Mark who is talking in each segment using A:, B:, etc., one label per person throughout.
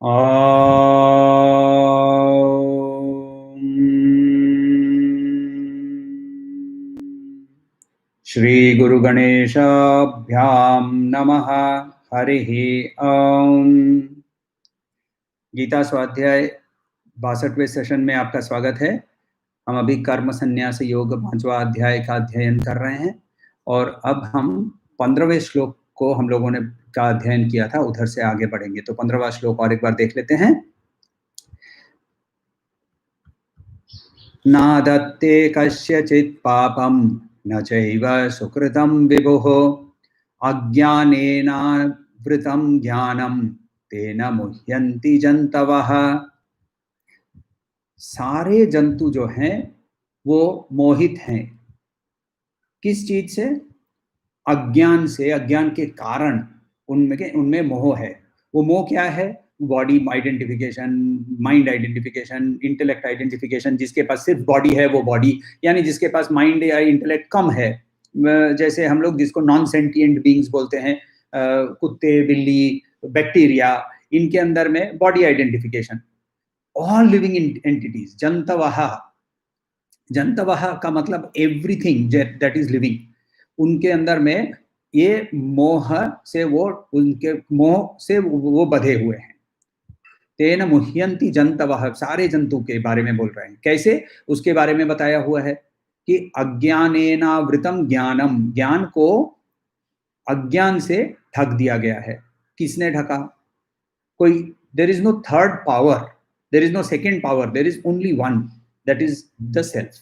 A: श्री गुरु गणेशाभ्यां नमः। हरिः ओम। गीता स्वाध्याय 62वें सेशन में आपका स्वागत है। हम अभी कर्म संन्यास योग 5वां अध्याय का अध्ययन कर रहे हैं और अब हम 15वें श्लोक को हम लोगों ने का अध्ययन किया था, उधर से आगे बढ़ेंगे। तो 15वां श्लोक और एक बार देख लेते हैं। नादत्ते कस्यचित् पापं न चैव सुकृतं विभुः अज्ञानेनावृतं ज्ञानं तेन मुह्यन्ति जन्तवः। सारे जंतु जो हैं वो मोहित हैं। किस चीज से? अज्ञान से। अज्ञान के कारण उनमें मोह है। वो मोह क्या है? Body identification, mind identification, intellect identification. जिसके पास सिर्फ बॉडी है वो बॉडी, यानी जिसके पास माइंड या इंटेलेक्ट कम है, जैसे हम लोग जिसको नॉन सेंटिएंट बीइंग्स बोलते हैं, कुत्ते, बिल्ली, बैक्टीरिया, इनके अंदर में body identification. All living entities, जंतवः। जंतवः का मतलब एवरीथिंग दैट इज लिविंग। उनके अंदर में ये मोह से वो बधे हुए हैं। तेन मुह्यन्ति जंतवः, सारे जंतु के बारे में बोल रहे हैं। कैसे? उसके बारे में बताया हुआ है कि अज्ञानेनावृतम ज्ञानम, ज्ञान को अज्ञान से ढक दिया गया है। किसने ढका? कोई, there is no third power, there is no second power, there is only one, that is the self.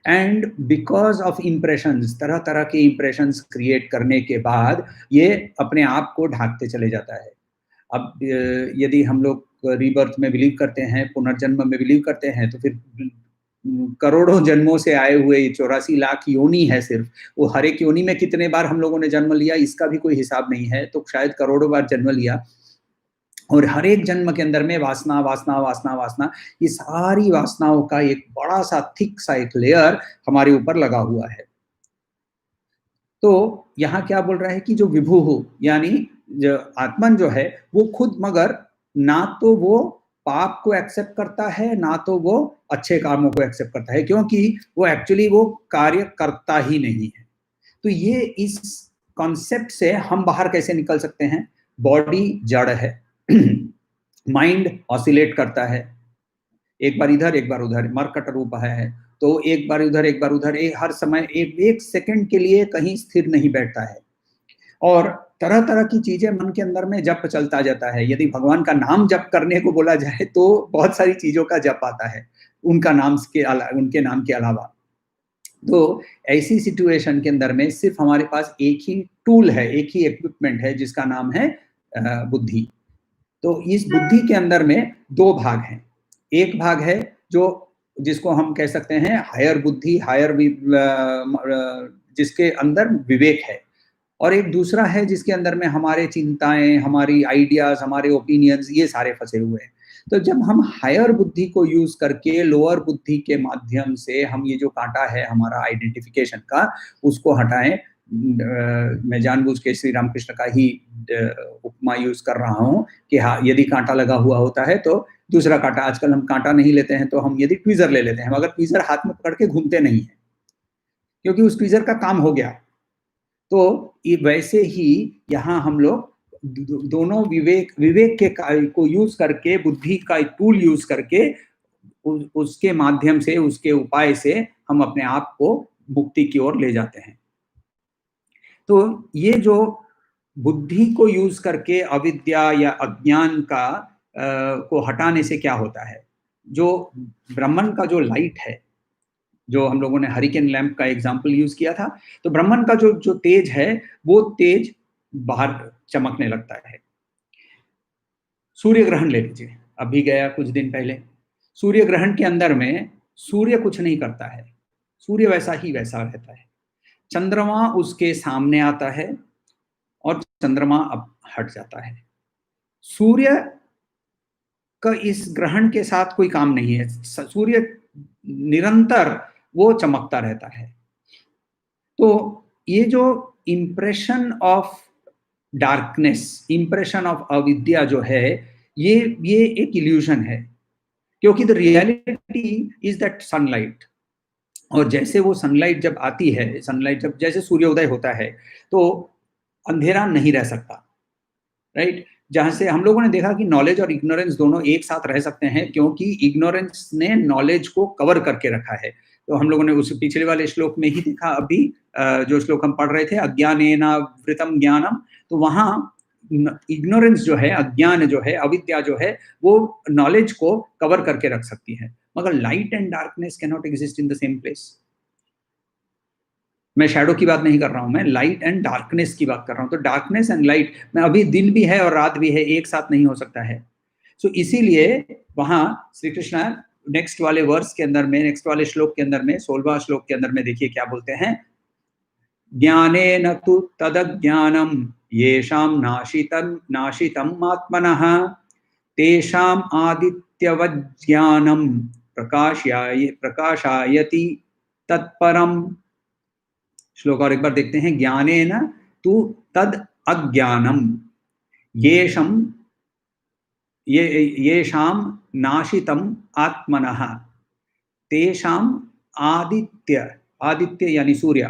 A: And because of impressions, तरह तरह के इम्प्रेशंस क्रिएट करने के बाद ये अपने आप को ढांकते चले जाता है। अब यदि हम लोग रीबर्थ में बिलीव करते हैं, पुनर्जन्म में बिलीव करते हैं, तो फिर करोड़ों जन्मों से आए हुए 84 लाख योनि है सिर्फ। वो हर एक योनि में कितने बार हम लोगों ने जन्म लिया इसका भी कोई हिसाब नहीं है, तो शायद करोड़ों बार जन्म लिया। और हर एक जन्म के अंदर में वासना वासना वासना वासना, ये सारी वासनाओं का एक बड़ा सा थिक सा एक लेयर हमारे ऊपर लगा हुआ है। तो यहाँ क्या बोल रहा है कि जो विभु हो, यानी जो आत्मन जो है वो खुद, मगर ना तो वो पाप को एक्सेप्ट करता है ना तो वो अच्छे कामों को एक्सेप्ट करता है, क्योंकि वो एक्चुअली वो कार्य करता ही नहीं है। तो ये इस कॉन्सेप्ट से हम बाहर कैसे निकल सकते हैं? बॉडी जड़ है, माइंड ऑसिलेट करता है, एक बार इधर एक बार उधर, मरकट रूप है, तो एक बार उधर एक बार उधर, हर समय एक सेकंड के लिए कहीं स्थिर नहीं बैठता है। और तरह तरह की चीजें मन के अंदर में जप चलता जाता है। यदि भगवान का नाम जप करने को बोला जाए तो बहुत सारी चीजों का जप आता है उनके नाम के अलावा। तो ऐसी सिचुएशन के अंदर में सिर्फ हमारे पास एक ही टूल है, एक ही इक्विपमेंट है, जिसका नाम है बुद्धि। तो इस बुद्धि के अंदर में दो भाग हैं। एक भाग है जिसको हम कह सकते हैं हायर बुद्धि, जिसके अंदर विवेक है, और एक दूसरा है जिसके अंदर में हमारे चिंताएं, हमारी आइडियाज, हमारे ओपिनियंस, ये सारे फंसे हुए हैं। तो जब हम हायर बुद्धि को यूज करके लोअर बुद्धि के माध्यम से हम ये जो कांटा है हमारा आइडेंटिफिकेशन का, उसको हटाएं। मैं जानबूझ के श्री रामकृष्ण का ही उपमा यूज कर रहा हूँ कि हाँ, यदि कांटा लगा हुआ होता है तो दूसरा कांटा, आजकल हम कांटा नहीं लेते हैं तो हम यदि ट्वीजर ले लेते हैं, मगर ट्वीजर हाथ में पकड़ के घूमते नहीं है, क्योंकि उस ट्वीजर का काम हो गया। तो वैसे ही यहाँ हम लोग दोनों विवेक के को यूज करके, बुद्धि का टूल यूज करके, उसके माध्यम से, उसके उपाय से हम अपने आप को मुक्ति की ओर ले जाते हैं। तो ये जो बुद्धि को यूज करके अविद्या या अज्ञान का को हटाने से क्या होता है? जो ब्रह्मन का जो लाइट है, जो हम लोगों ने हरिकेन लैंप का एग्जाम्पल यूज किया था, तो ब्रह्मन का जो तेज है वो तेज बाहर चमकने लगता है। सूर्य ग्रहण ले लीजिए, अभी गया कुछ दिन पहले। सूर्य ग्रहण के अंदर में सूर्य कुछ नहीं करता है, सूर्य वैसा ही वैसा रहता है। चंद्रमा उसके सामने आता है और चंद्रमा अब हट जाता है। सूर्य का इस ग्रहण के साथ कोई काम नहीं है, सूर्य निरंतर वो चमकता रहता है। तो ये जो impression of darkness, impression of अविद्या जो है, ये एक इल्यूशन है, क्योंकि the reality is that sunlight. और जैसे वो सनलाइट जब आती है, सनलाइट जब जैसे सूर्योदय होता है, तो अंधेरा नहीं रह सकता, राइट? जहाँ से हम लोगों ने देखा कि नॉलेज और इग्नोरेंस दोनों एक साथ रह सकते हैं, क्योंकि इग्नोरेंस ने नॉलेज को कवर करके रखा है। तो हम लोगों ने उस पिछले वाले श्लोक में ही देखा, अभी जो श्लोक हम पढ़ रहे थे, अज्ञानेनावृतम ज्ञानम, तो वहाँ इग्नोरेंस जो है, अज्ञान जो है, अविद्या जो है, वो नॉलेज को कवर करके रख सकती है, मगर light and darkness can not exist in the same place. मैं शैडो की बात नहीं कर रहा हूँ, मैं लाइट एंड डार्कनेस की बात कर रहा हूँ। तो डार्कनेस एंड लाइट में अभी दिन भी है और रात भी है, एक साथ नहीं हो सकता है। सो इसीलिए वहां श्री कृष्ण नेक्स्ट वाले वर्स के अंदर में, नेक्स्ट वाले श्लोक के अंदर में, 16वां श्लोक के अंदर में देखिए क्या बोलते हैं, ज्ञानेन तु तदज्ञानम येषां नाशितम आत्मनः तेषाम् आदित्यवज्ञानम प्रकाशायति तत्परम। श्लोक और एक बार देखते हैं, ज्ञानेन तु तद अज्ञानम येषां नाशितम आत्मनः तेषाम् आदित्य यानी सूर्य,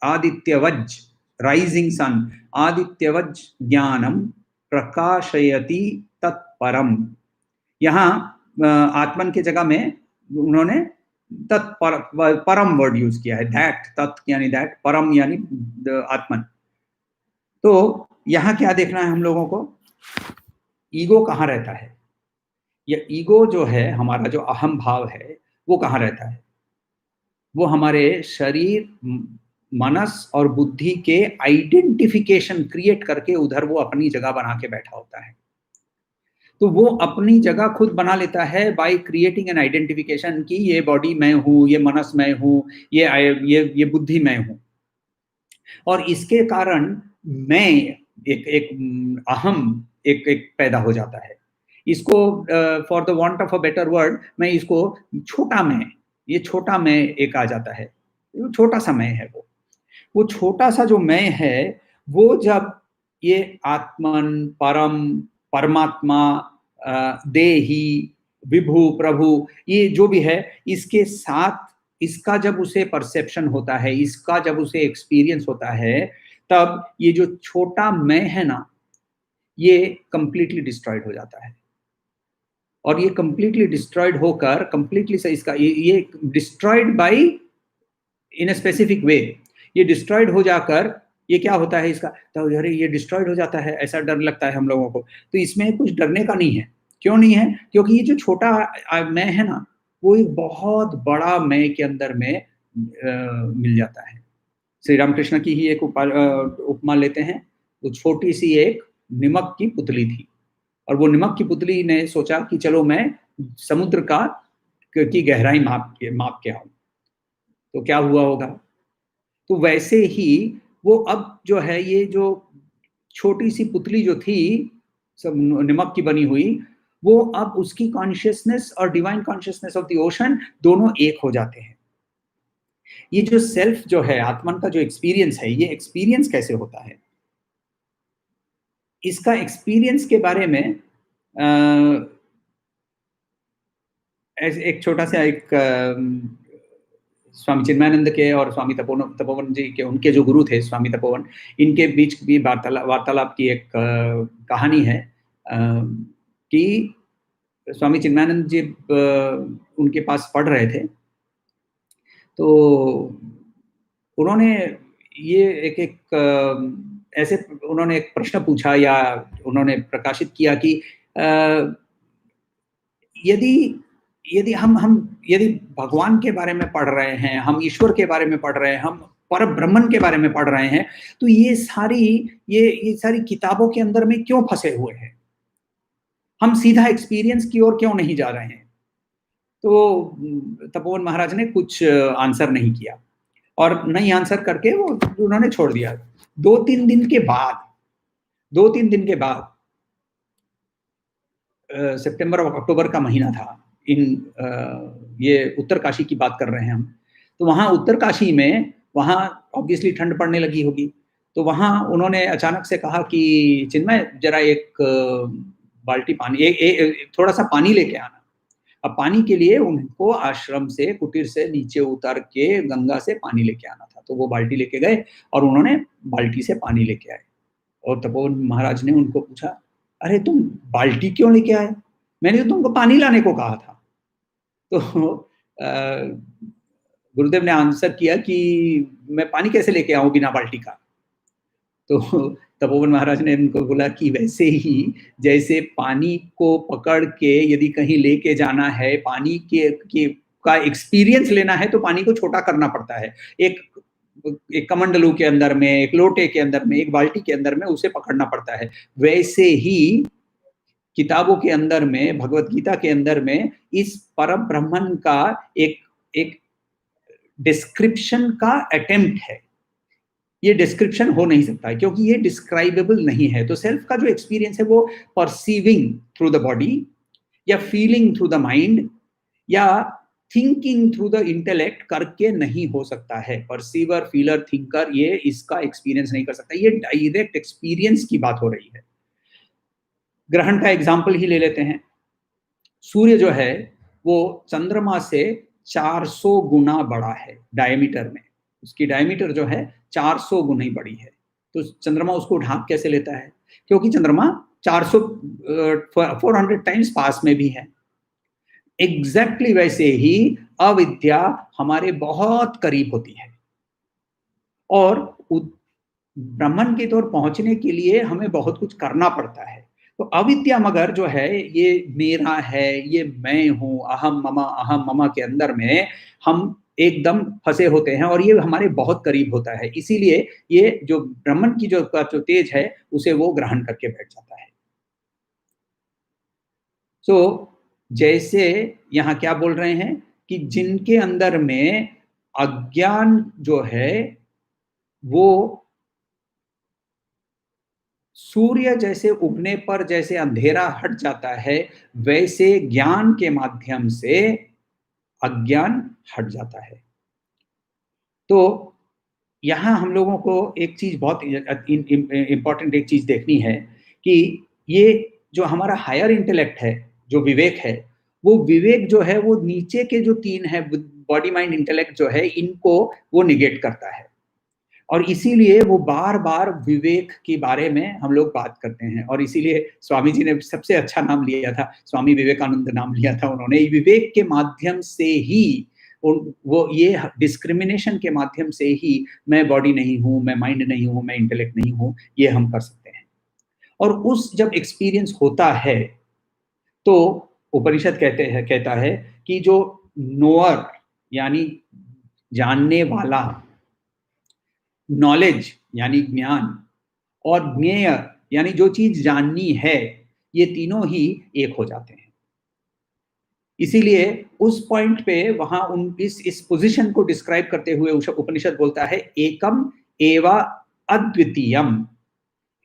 A: आदित्यवज् राइजिंग सन, आदित्यवज् ज्ञानम प्रकाशयति तत्परम। यहाँ आत्मन की जगह में उन्होंने परम वर्ड यूज किया है, दैट, तत् यानी दैट, परम यानी आत्मन। तो यहाँ क्या देखना है हम लोगों को, ईगो कहाँ रहता है? ये ईगो जो है, हमारा जो अहम भाव है, वो कहाँ रहता है? वो हमारे शरीर, मनस और बुद्धि के आइडेंटिफिकेशन क्रिएट करके उधर वो अपनी जगह बना के बैठा होता है। तो वो अपनी जगह खुद बना लेता है बाय क्रिएटिंग एन आइडेंटिफिकेशन कि ये बॉडी मैं हूँ, ये मनस मैं हूँ, ये बुद्धि मैं हूँ। और इसके कारण मैं एक अहम एक पैदा हो जाता है। इसको for the want of a better word, मैं इसको छोटा मैं, ये छोटा मैं एक आ जाता है, छोटा सा मैं है। वो छोटा सा जो मैं है, वो जब ये आत्मन, परम, परमात्मा, देही, विभु, प्रभु, ये जो भी है, इसके साथ इसका जब उसे परसेप्शन होता है, इसका जब उसे एक्सपीरियंस होता है, तब ये जो छोटा मैं है ना, ये कंप्लीटली डिस्ट्रॉयड हो जाता है। और ये कंप्लीटली डिस्ट्रॉयड होकर, कंप्लीटली से इसका ये destroyed by in a specific way, ये डिस्ट्रॉयड हो जाकर ये क्या होता है इसका, तो अरे ये डिस्ट्रॉयड हो जाता है, ऐसा डर लगता है हम लोगों को। तो इसमें कुछ डरने का नहीं है। क्यों नहीं है? क्योंकि ये जो छोटा मैं है ना, वो एक बहुत बड़ा मैं के अंदर में मिल जाता है। श्री रामकृष्ण की ही एक उपमा लेते हैं। वो छोटी सी एक निमक की पुतली थी, और वो निमक की पुतली ने सोचा कि चलो मैं समुद्र की गहराई माप के आऊं। तो क्या हुआ होगा? तो वैसे ही वो अब जो है, ये जो छोटी सी पुतली जो थी सब नमक की बनी हुई, वो अब उसकी कॉन्शियसनेस और divine consciousness of the ocean दोनों एक हो जाते हैं। ये जो सेल्फ जो है, आत्मन का जो एक्सपीरियंस है, ये एक्सपीरियंस कैसे होता है? इसका एक्सपीरियंस के बारे में एक छोटा सा एक स्वामी चिन्मयानंद के और स्वामी तपोवन जी के, उनके जो गुरु थे स्वामी तपोवन, इनके बीच भी वार्तालाप की एक कहानी है कि स्वामी चिन्मयानंद जी उनके पास पढ़ रहे थे, तो उन्होंने ये ऐसे उन्होंने एक प्रश्न पूछा या उन्होंने प्रकाशित किया कि यदि यदि भगवान के बारे में पढ़ रहे हैं, हम ईश्वर के बारे में पढ़ रहे हैं, हम पर ब्रह्मन के बारे में पढ़ रहे हैं, तो ये सारी किताबों के अंदर में क्यों फंसे हुए हैं? हम सीधा एक्सपीरियंस की ओर क्यों नहीं जा रहे हैं? तो तपोवन महाराज ने कुछ आंसर नहीं किया, और नहीं आंसर करके वो उन्होंने छोड़ दिया। 2-3 दिन के बाद सितंबर और अक्टूबर का महीना था, ये उत्तरकाशी की बात कर रहे हैं हम। तो वहाँ उत्तरकाशी में, वहाँ ऑब्वियसली ठंड पड़ने लगी होगी, तो वहाँ उन्होंने अचानक से कहा कि चिन्मय, जरा एक बाल्टी पानी, थोड़ा सा पानी लेके आना। अब पानी के लिए उनको आश्रम से, कुटीर से नीचे उतर के गंगा से पानी लेके आना था। तो वो बाल्टी लेके गए और उन्होंने बाल्टी से पानी लेके आए। और तपोवन महाराज ने उनको पूछा, अरे तुम बाल्टी क्यों लेके आए? मैंने तो तुमको पानी लाने को कहा था। तो गुरुदेव ने आंसर किया कि मैं पानी कैसे लेके आऊं बिना बाल्टी का? तो तपोवन महाराज ने उनको बोला कि वैसे ही जैसे पानी को पकड़ के यदि कहीं लेके जाना है, पानी के का एक्सपीरियंस लेना है, तो पानी को छोटा करना पड़ता है। एक एक कमंडलू के अंदर में, एक लोटे के अंदर में, एक बाल्टी के अंदर में उसे पकड़ना पड़ता है। वैसे ही किताबों के अंदर में, भगवत गीता के अंदर में इस परम ब्रह्मन का एक एक डिस्क्रिप्शन का अटेम्प्ट है। ये डिस्क्रिप्शन हो नहीं सकता है क्योंकि ये डिस्क्राइबेबल नहीं है। तो सेल्फ का जो एक्सपीरियंस है वो परसीविंग थ्रू द बॉडी या फीलिंग थ्रू द माइंड या थिंकिंग थ्रू द इंटेलेक्ट करके नहीं हो सकता है। परसीवर, फीलर, थिंकर ये इसका एक्सपीरियंस नहीं कर सकता। ये डायरेक्ट एक्सपीरियंस की बात हो रही है। ग्रहण का एग्जाम्पल ही ले लेते हैं। सूर्य जो है वो चंद्रमा से 400 गुना बड़ा है डायमीटर में। उसकी डायमीटर जो है 400 गुना ही बड़ी है। तो चंद्रमा उसको ढांक कैसे लेता है? क्योंकि चंद्रमा 400 टाइम्स पास में भी है। एग्जैक्टली वैसे ही अविद्या हमारे बहुत करीब होती है और ब्रह्मन की ओर पहुंचने के लिए हमें बहुत कुछ करना पड़ता है। तो अविद्या मगर जो है ये मेरा है, ये मैं हूं, अहम ममा के अंदर में हम एकदम फंसे होते हैं और ये हमारे बहुत करीब होता है। इसीलिए ये जो ब्रह्मन की जो तेज है उसे वो ग्रहण करके बैठ जाता है। तो जैसे यहाँ क्या बोल रहे हैं कि जिनके अंदर में अज्ञान जो है वो सूर्य जैसे उगने पर जैसे अंधेरा हट जाता है, वैसे ज्ञान के माध्यम से अज्ञान हट जाता है। तो यहां हम लोगों को एक चीज बहुत इंपॉर्टेंट एक चीज देखनी है कि ये जो हमारा हायर इंटेलेक्ट है, जो विवेक है, वो विवेक जो है वो नीचे के जो तीन है, बॉडी माइंड इंटेलेक्ट जो है, इनको वो निगेट करता है। और इसीलिए वो बार बार विवेक के बारे में हम लोग बात करते हैं। और इसीलिए स्वामी जी ने सबसे अच्छा नाम लिया था, स्वामी विवेकानंद नाम लिया था उन्होंने। विवेक के माध्यम से ही वो ये डिस्क्रिमिनेशन के माध्यम से ही मैं बॉडी नहीं हूं, मैं माइंड नहीं हूं, मैं इंटेलेक्ट नहीं हूं, ये हम कर सकते हैं। और उस जब एक्सपीरियंस होता है तो उपनिषद कहता है कि जो नोअर यानी जानने वाला, नॉलेज यानी ज्ञान, और ज्ञेय यानी जो चीज जाननी है, ये तीनों ही एक हो जाते हैं। इसीलिए उस पॉइंट पे वहां इस पोजीशन को डिस्क्राइब करते हुए उपनिषद बोलता है एकम एवा अद्वितीयम,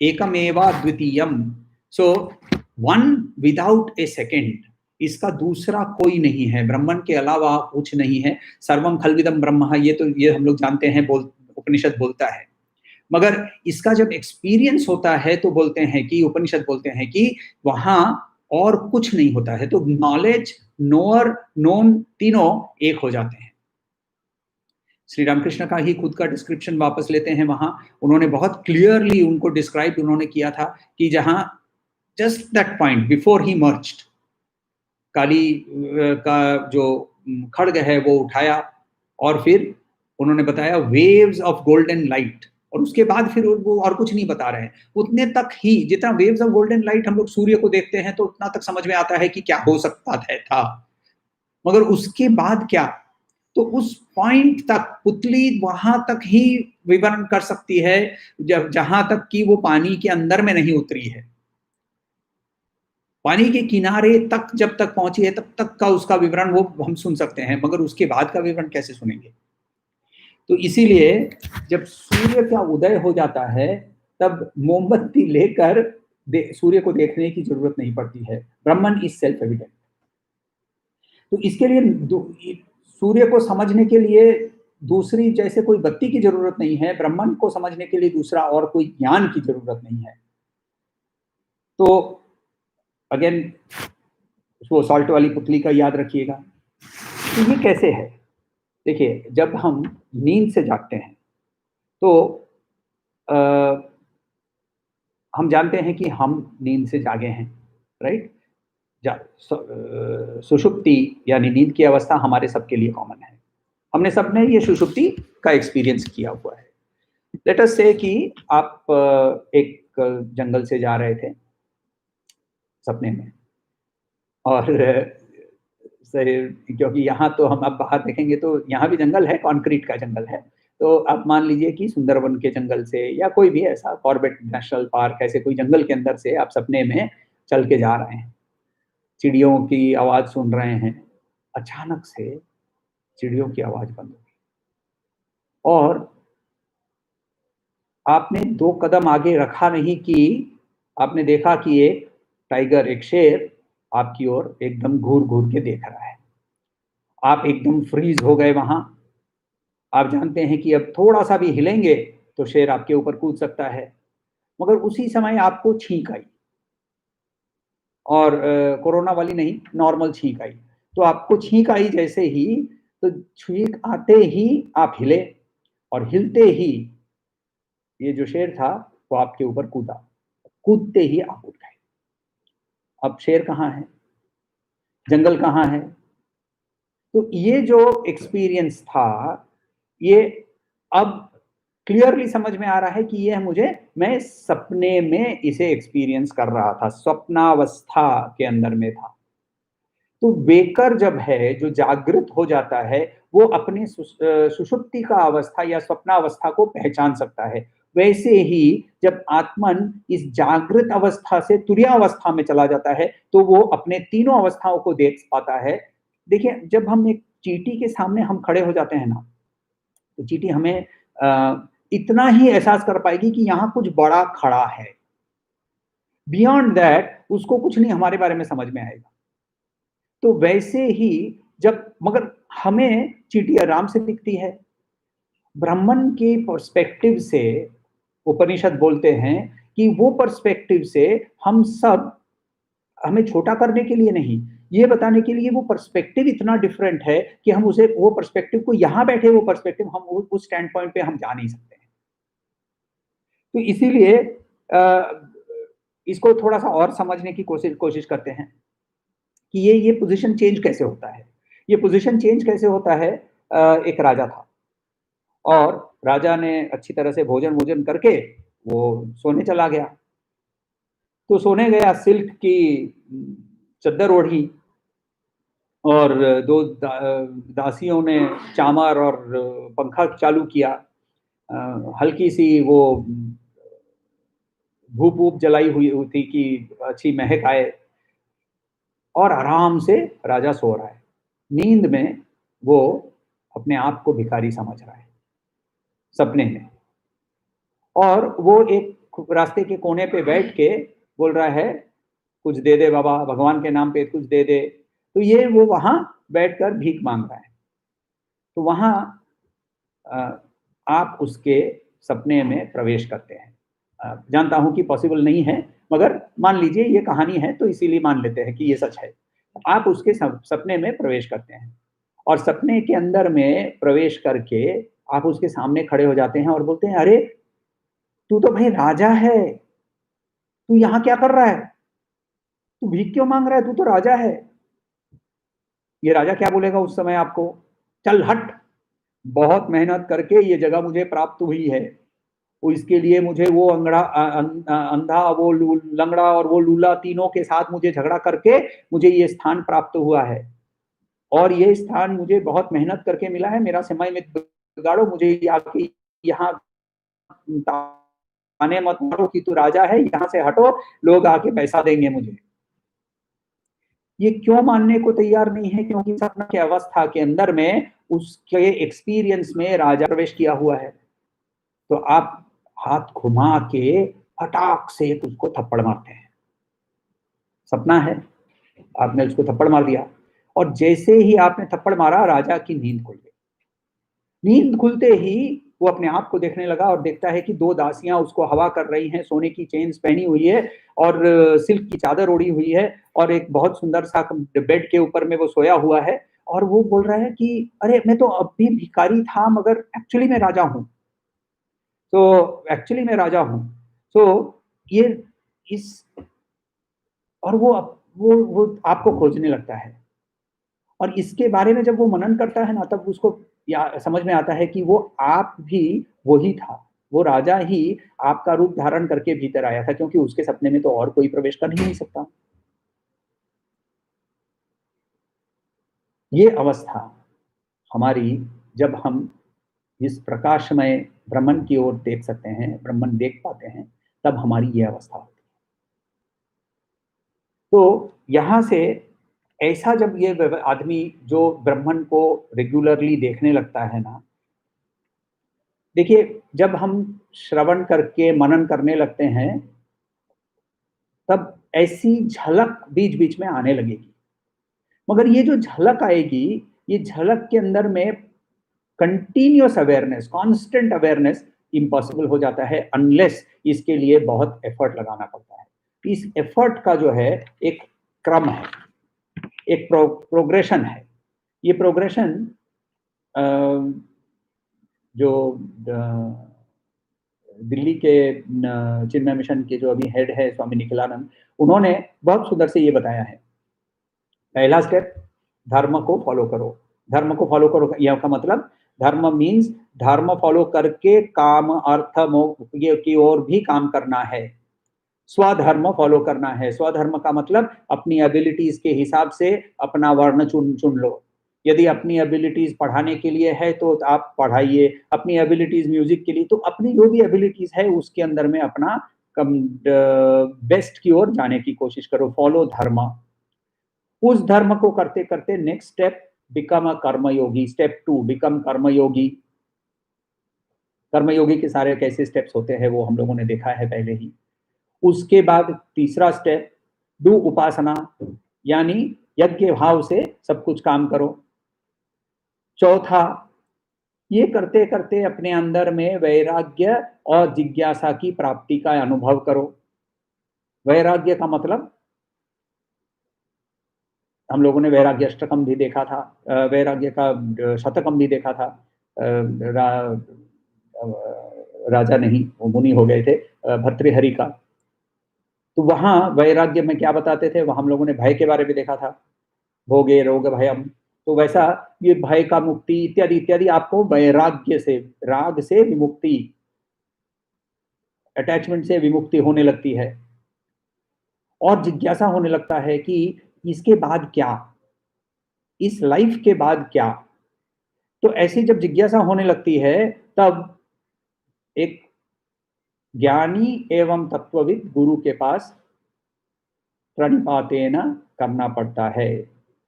A: एकम एवा द्वितीयम। So one without a second, इसका दूसरा कोई नहीं है, ब्रह्मन के अलावा कुछ नहीं है। सर्वम खलविदम ब्रह्म, ये हम लोग जानते हैं, उपनिषद बोलता है। मगर इसका जब एक्सपीरियंस होता है तो बोलते हैं कि उपनिषद बोलते हैं कि वहां और कुछ नहीं होता है। तो नॉलेज, नोअर, नोन तीनों एक हो जाते हैं। श्री रामकृष्ण का ही खुद का डिस्क्रिप्शन वापस लेते हैं। वहां उन्होंने बहुत क्लियरली उनको डिस्क्राइब उन्होंने किया था कि जहां just that point before he merged, Kali का जो खड्ग है वो उठाया और फिर उन्होंने बताया वेव्स ऑफ गोल्डन लाइट, और उसके बाद फिर वो और कुछ नहीं बता रहे हैं। उतने तक ही, जितना वेव्स ऑफ गोल्डन लाइट हम लोग सूर्य को देखते हैं तो उतना तक समझ में आता है कि क्या हो सकता था, मगर उसके बाद क्या? तो उस पॉइंट तक पुतली वहां तक ही विवरण कर सकती है जहां तक कि वो पानी के अंदर में नहीं उतरी है। पानी के किनारे तक जब तक पहुंची है तब तक का उसका विवरण वो हम सुन सकते हैं, मगर उसके बाद का विवरण कैसे सुनेंगे? तो इसीलिए जब सूर्य का उदय हो जाता है तब मोमबत्ती लेकर सूर्य को देखने की जरूरत नहीं पड़ती है। ब्रह्मन इज सेल्फ एविडेंट। तो इसके लिए सूर्य को समझने के लिए दूसरी जैसे कोई बत्ती की जरूरत नहीं है, ब्रह्मन को समझने के लिए दूसरा और कोई ज्ञान की जरूरत नहीं है। तो अगेन वो सॉल्ट वाली पुतली का याद रखिएगा। तो ये कैसे है? देखिए, जब हम नींद से जागते हैं तो आ, हम जानते हैं कि हम नींद से जागे हैं, राइट? सुषुप्ति यानी नींद की अवस्था हमारे सबके लिए कॉमन है। हमने सबने ये सुषुप्ति का एक्सपीरियंस किया हुआ है। लेट अस से कि आप एक जंगल से जा रहे थे सपने में, और क्योंकि यहाँ तो हम अब बाहर देखेंगे तो यहाँ भी जंगल है, कॉन्क्रीट का जंगल है। तो आप मान लीजिए कि सुंदरवन के जंगल से या कोई भी ऐसा कॉर्बेट नेशनल पार्क, ऐसे कोई जंगल के अंदर से आप सपने में चल के जा रहे हैं, चिड़ियों की आवाज सुन रहे हैं। अचानक से चिड़ियों की आवाज बंद हो गई और आपने 2 कदम आगे रखा नहीं कि आपने देखा कि एक टाइगर, एक शेर आपकी ओर एकदम घूर घूर के देख रहा है। आप एकदम फ्रीज हो गए वहां। आप जानते हैं कि अब थोड़ा सा भी हिलेंगे तो शेर आपके ऊपर कूद सकता है। मगर उसी समय आपको छींक आई, और कोरोना वाली नहीं, नॉर्मल छींक आई। तो आपको छींक आई जैसे ही, तो छींक आते ही आप हिले, और हिलते ही ये जो शेर था वो आपके ऊपर कूदा। कूदते ही आप उठ गए। अब शेर कहाँ है? जंगल कहाँ है? तो ये जो एक्सपीरियंस था, ये अब क्लियरली समझ में आ रहा है कि ये मैं सपने में इसे एक्सपीरियंस कर रहा था, स्वप्नावस्था के अंदर में था। तो वेकर जब है, जो जागृत हो जाता है, वो अपने सुषुप्ति का अवस्था या स्वप्नावस्था को पहचान सकता है। वैसे ही जब आत्मन इस जागृत अवस्था से तुरीयावस्था में चला जाता है तो वो अपने तीनों अवस्थाओं को देख पाता है। देखिए, जब हम एक चींटी के सामने हम खड़े हो जाते हैं ना, तो चींटी हमें इतना ही एहसास कर पाएगी कि यहाँ कुछ बड़ा खड़ा है। बियॉन्ड दैट उसको कुछ नहीं हमारे बारे में समझ में आएगा। तो वैसे ही जब, मगर हमें चींटी आराम से दिखती है। ब्राह्मण के पर्सपेक्टिव से उपनिषद बोलते हैं कि वो पर्सपेक्टिव से हम सब, हमें छोटा करने के लिए नहीं, ये बताने के लिए वो पर्सपेक्टिव इतना डिफरेंट है कि हम उसे, वो पर्सपेक्टिव को, यहाँ बैठे वो पर्सपेक्टिव हम उस स्टैंड पॉइंट पे हम जा नहीं सकते हैं। तो इसीलिए इसको थोड़ा सा और समझने की कोशिश करते हैं कि ये पोजीशन चेंज कैसे होता है। ये पोजीशन चेंज कैसे होता है? एक राजा था, और राजा ने अच्छी तरह से भोजन वोजन करके वो सोने चला गया। तो सोने गया, सिल्क की चद्दर ओढ़ी, और 2 दासियों ने चामर और पंखा चालू किया। हल्की सी वो धूप वूप जलाई हुई थी कि अच्छी महक आए, और आराम से राजा सो रहा है। नींद में वो अपने आप को भिखारी समझ रहा है, सपने में। और वो एक रास्ते के कोने पे बैठ के बोल रहा है, कुछ दे दे बाबा, भगवान के नाम पे कुछ दे दे। तो ये वो वहां बैठकर भीख मांग रहा है। तो वहां आप उसके सपने में प्रवेश करते हैं। जानता हूं कि पॉसिबल नहीं है, मगर मान लीजिए ये कहानी है तो इसीलिए मान लेते हैं कि ये सच है। आप उसके सपने में प्रवेश करते हैं, और सपने के अंदर में प्रवेश करके आप उसके सामने खड़े हो जाते हैं और बोलते हैं, अरे तू तो भाई राजा है, तू यहाँ क्या कर रहा है? तू भीख क्यों मांग रहा है? तू तो राजा है। ये राजा क्या बोलेगा उस समय आपको? चल हट, बहुत मेहनत करके ये जगह मुझे प्राप्त हुई है, वो इसके लिए मुझे वो अंधा, वो लंगड़ा और वो लूला, तीनों के साथ मुझे झगड़ा करके मुझे ये स्थान प्राप्त हुआ है, और ये स्थान मुझे बहुत मेहनत करके मिला है। मेरा समय में बिगाड़ो, मुझे आके यहाँ ताने मत मारो कि तू राजा है, यहाँ से हटो, लोग आके पैसा देंगे मुझे। ये क्यों मानने को तैयार नहीं है? क्योंकि सपना की अवस्था के अंदर में उसके एक्सपीरियंस में राजा प्रवेश किया हुआ है। तो आप हाथ घुमा के फटाक से उसको थप्पड़ मारते हैं। सपना है, आपने उसको थप्पड़ मार दिया, और जैसे ही आपने थप्पड़ मारा, राजा की नींद खुल गई। नींद खुलते ही वो अपने आप को देखने लगा और देखता है कि दो दासियां उसको हवा कर रही हैं, सोने की चेन्स पहनी हुई है और सिल्क की चादर ओढ़ी हुई है और एक बहुत सुंदर सा बेड के ऊपर में वो सोया हुआ है और वो बोल रहा है कि अरे मैं तो अब भी भिखारी था मगर एक्चुअली मैं राजा हूँ। तो एक्चुअली मैं राजा हूँ। तो ये इस और वो आपको खोजने लगता है और इसके बारे में जब वो मनन करता है ना तब उसको समझ में आता है कि वो आप भी वही था। वो राजा ही आपका रूप धारण करके भीतर आया था क्योंकि उसके सपने में तो और कोई प्रवेश कर ही नहीं सकता। ये अवस्था हमारी जब हम इस प्रकाशमय ब्रह्मन की ओर देख सकते हैं, ब्रह्मन देख पाते हैं, तब हमारी ये अवस्था होती है। तो यहां से ऐसा जब ये आदमी जो ब्रह्मन को रेगुलरली देखने लगता है ना, देखिए जब हम श्रवण करके मनन करने लगते हैं तब ऐसी झलक बीच बीच में आने लगेगी, मगर ये जो झलक आएगी, ये झलक के अंदर में continuous awareness, constant awareness impossible हो जाता है अनलेस इसके लिए बहुत एफर्ट लगाना पड़ता है। इस एफर्ट का जो है एक क्रम है, एक प्रोग्रेशन है। ये प्रोग्रेशन जो दिल्ली के चिन्मय मिशन के जो अभी हेड है स्वामी निखिलानंद, उन्होंने बहुत सुंदर से ये बताया है। पहला स्टेप, धर्म को फॉलो करो। धर्म को फॉलो करो यह का मतलब धर्म मीन्स धर्म फॉलो करके काम अर्थ मोक्ष की ओर भी काम करना है। स्वधर्म फॉलो करना है। स्वधर्म का मतलब अपनी एबिलिटीज के हिसाब से अपना वर्ण चुन लो। यदि अपनी एबिलिटीज पढ़ाने के लिए है तो आप पढ़ाइए, अपनी एबिलिटीज म्यूजिक के लिए, तो अपनी जो भी एबिलिटीज है उसके अंदर में अपना बेस्ट की ओर जाने की कोशिश करो। फॉलो धर्म। उस धर्म को करते करते next step, become a karmayogi. Step 2, become karmayogi. कर्मयोगी के सारे कैसे स्टेप्स होते हैं वो हम लोगों ने देखा है पहले ही। उसके बाद तीसरा स्टेप, डू उपासना, यानी यज्ञ भाव से सब कुछ काम करो। चौथा, ये करते करते अपने अंदर में वैराग्य और जिज्ञासा की प्राप्ति का अनुभव करो। वैराग्य का मतलब हम लोगों ने वैराग्य अष्टकम भी देखा था, वैराग्य का शतकम भी देखा था। राजा नहीं, वो मुनि हो गए थे, भर्तृहरि का। तो वहां वैराग्य में क्या बताते थे, वहां हम लोगों ने भय के बारे में देखा था, भोगे रोग भयम। तो वैसा ये भय का मुक्ति इत्यादि इत्यादि आपको वैराग्य से, राग से विमुक्ति, अटैचमेंट से विमुक्ति होने लगती है और जिज्ञासा होने लगता है कि इसके बाद क्या, इस लाइफ के बाद क्या। तो ऐसी जब जिज्ञासा होने लगती है तब एक ज्ञानी एवं तत्वविद गुरु के पास प्रणिपातेन करना पड़ता है,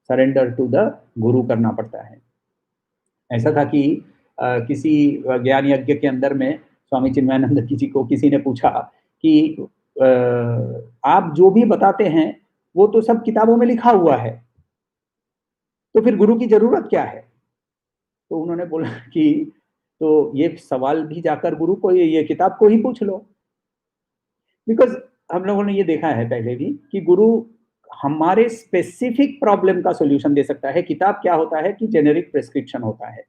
A: सरेंडर टू द गुरु करना पड़ता है। ऐसा था कि किसी ज्ञान यज्ञ के अंदर में स्वामी चिन्मयानंद जी को किसी ने पूछा कि आप जो भी बताते हैं वो तो सब किताबों में लिखा हुआ है, तो फिर गुरु की जरूरत क्या है। तो उन्होंने बोला कि तो ये सवाल भी जाकर गुरु को, ये किताब को ही पूछ लो। बिकॉज हम लोगों ने ये देखा है पहले भी कि गुरु हमारे स्पेसिफिक प्रॉब्लम का सॉल्यूशन दे सकता है। किताब क्या होता है कि जेनेरिक प्रेस्क्रिप्शन होता है।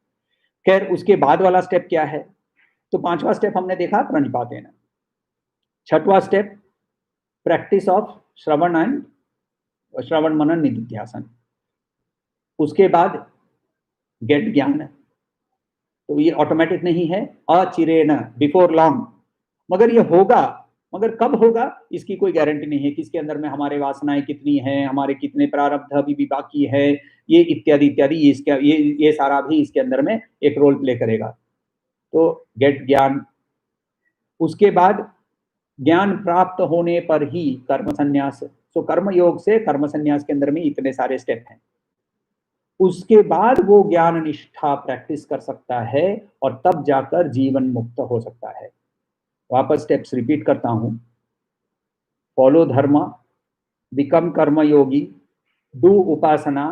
A: खैर उसके बाद वाला स्टेप क्या है, तो पांचवा स्टेप हमने देखा प्रणिपातेन। छठवां step, practice of shravana and shravana manana nididhyasana. उसके बाद गेट ज्ञान। तो ये ऑटोमेटिक नहीं है, अचिरेण, बिफोर लॉन्ग, मगर ये होगा। मगर कब होगा इसकी कोई गारंटी नहीं है। किसके अंदर में हमारे वासनाएं कितनी हैं, हमारे कितने प्रारब्ध अभी भी बाकी है, ये इत्यादि इत्यादि, ये सारा भी इसके अंदर में एक रोल प्ले करेगा। तो गेट ज्ञान। उसके बाद ज्ञान प्राप्त होने पर ही कर्म संन्यास। तो कर्म योग से कर्म संन्यास के अंदर में इतने सारे स्टेप हैं। उसके बाद वो ज्ञान निष्ठा प्रैक्टिस कर सकता है और तब जाकर जीवन मुक्त हो सकता है। वापस स्टेप्स रिपीट करता हूं। Follow dharma, become karmayogi, do upasana,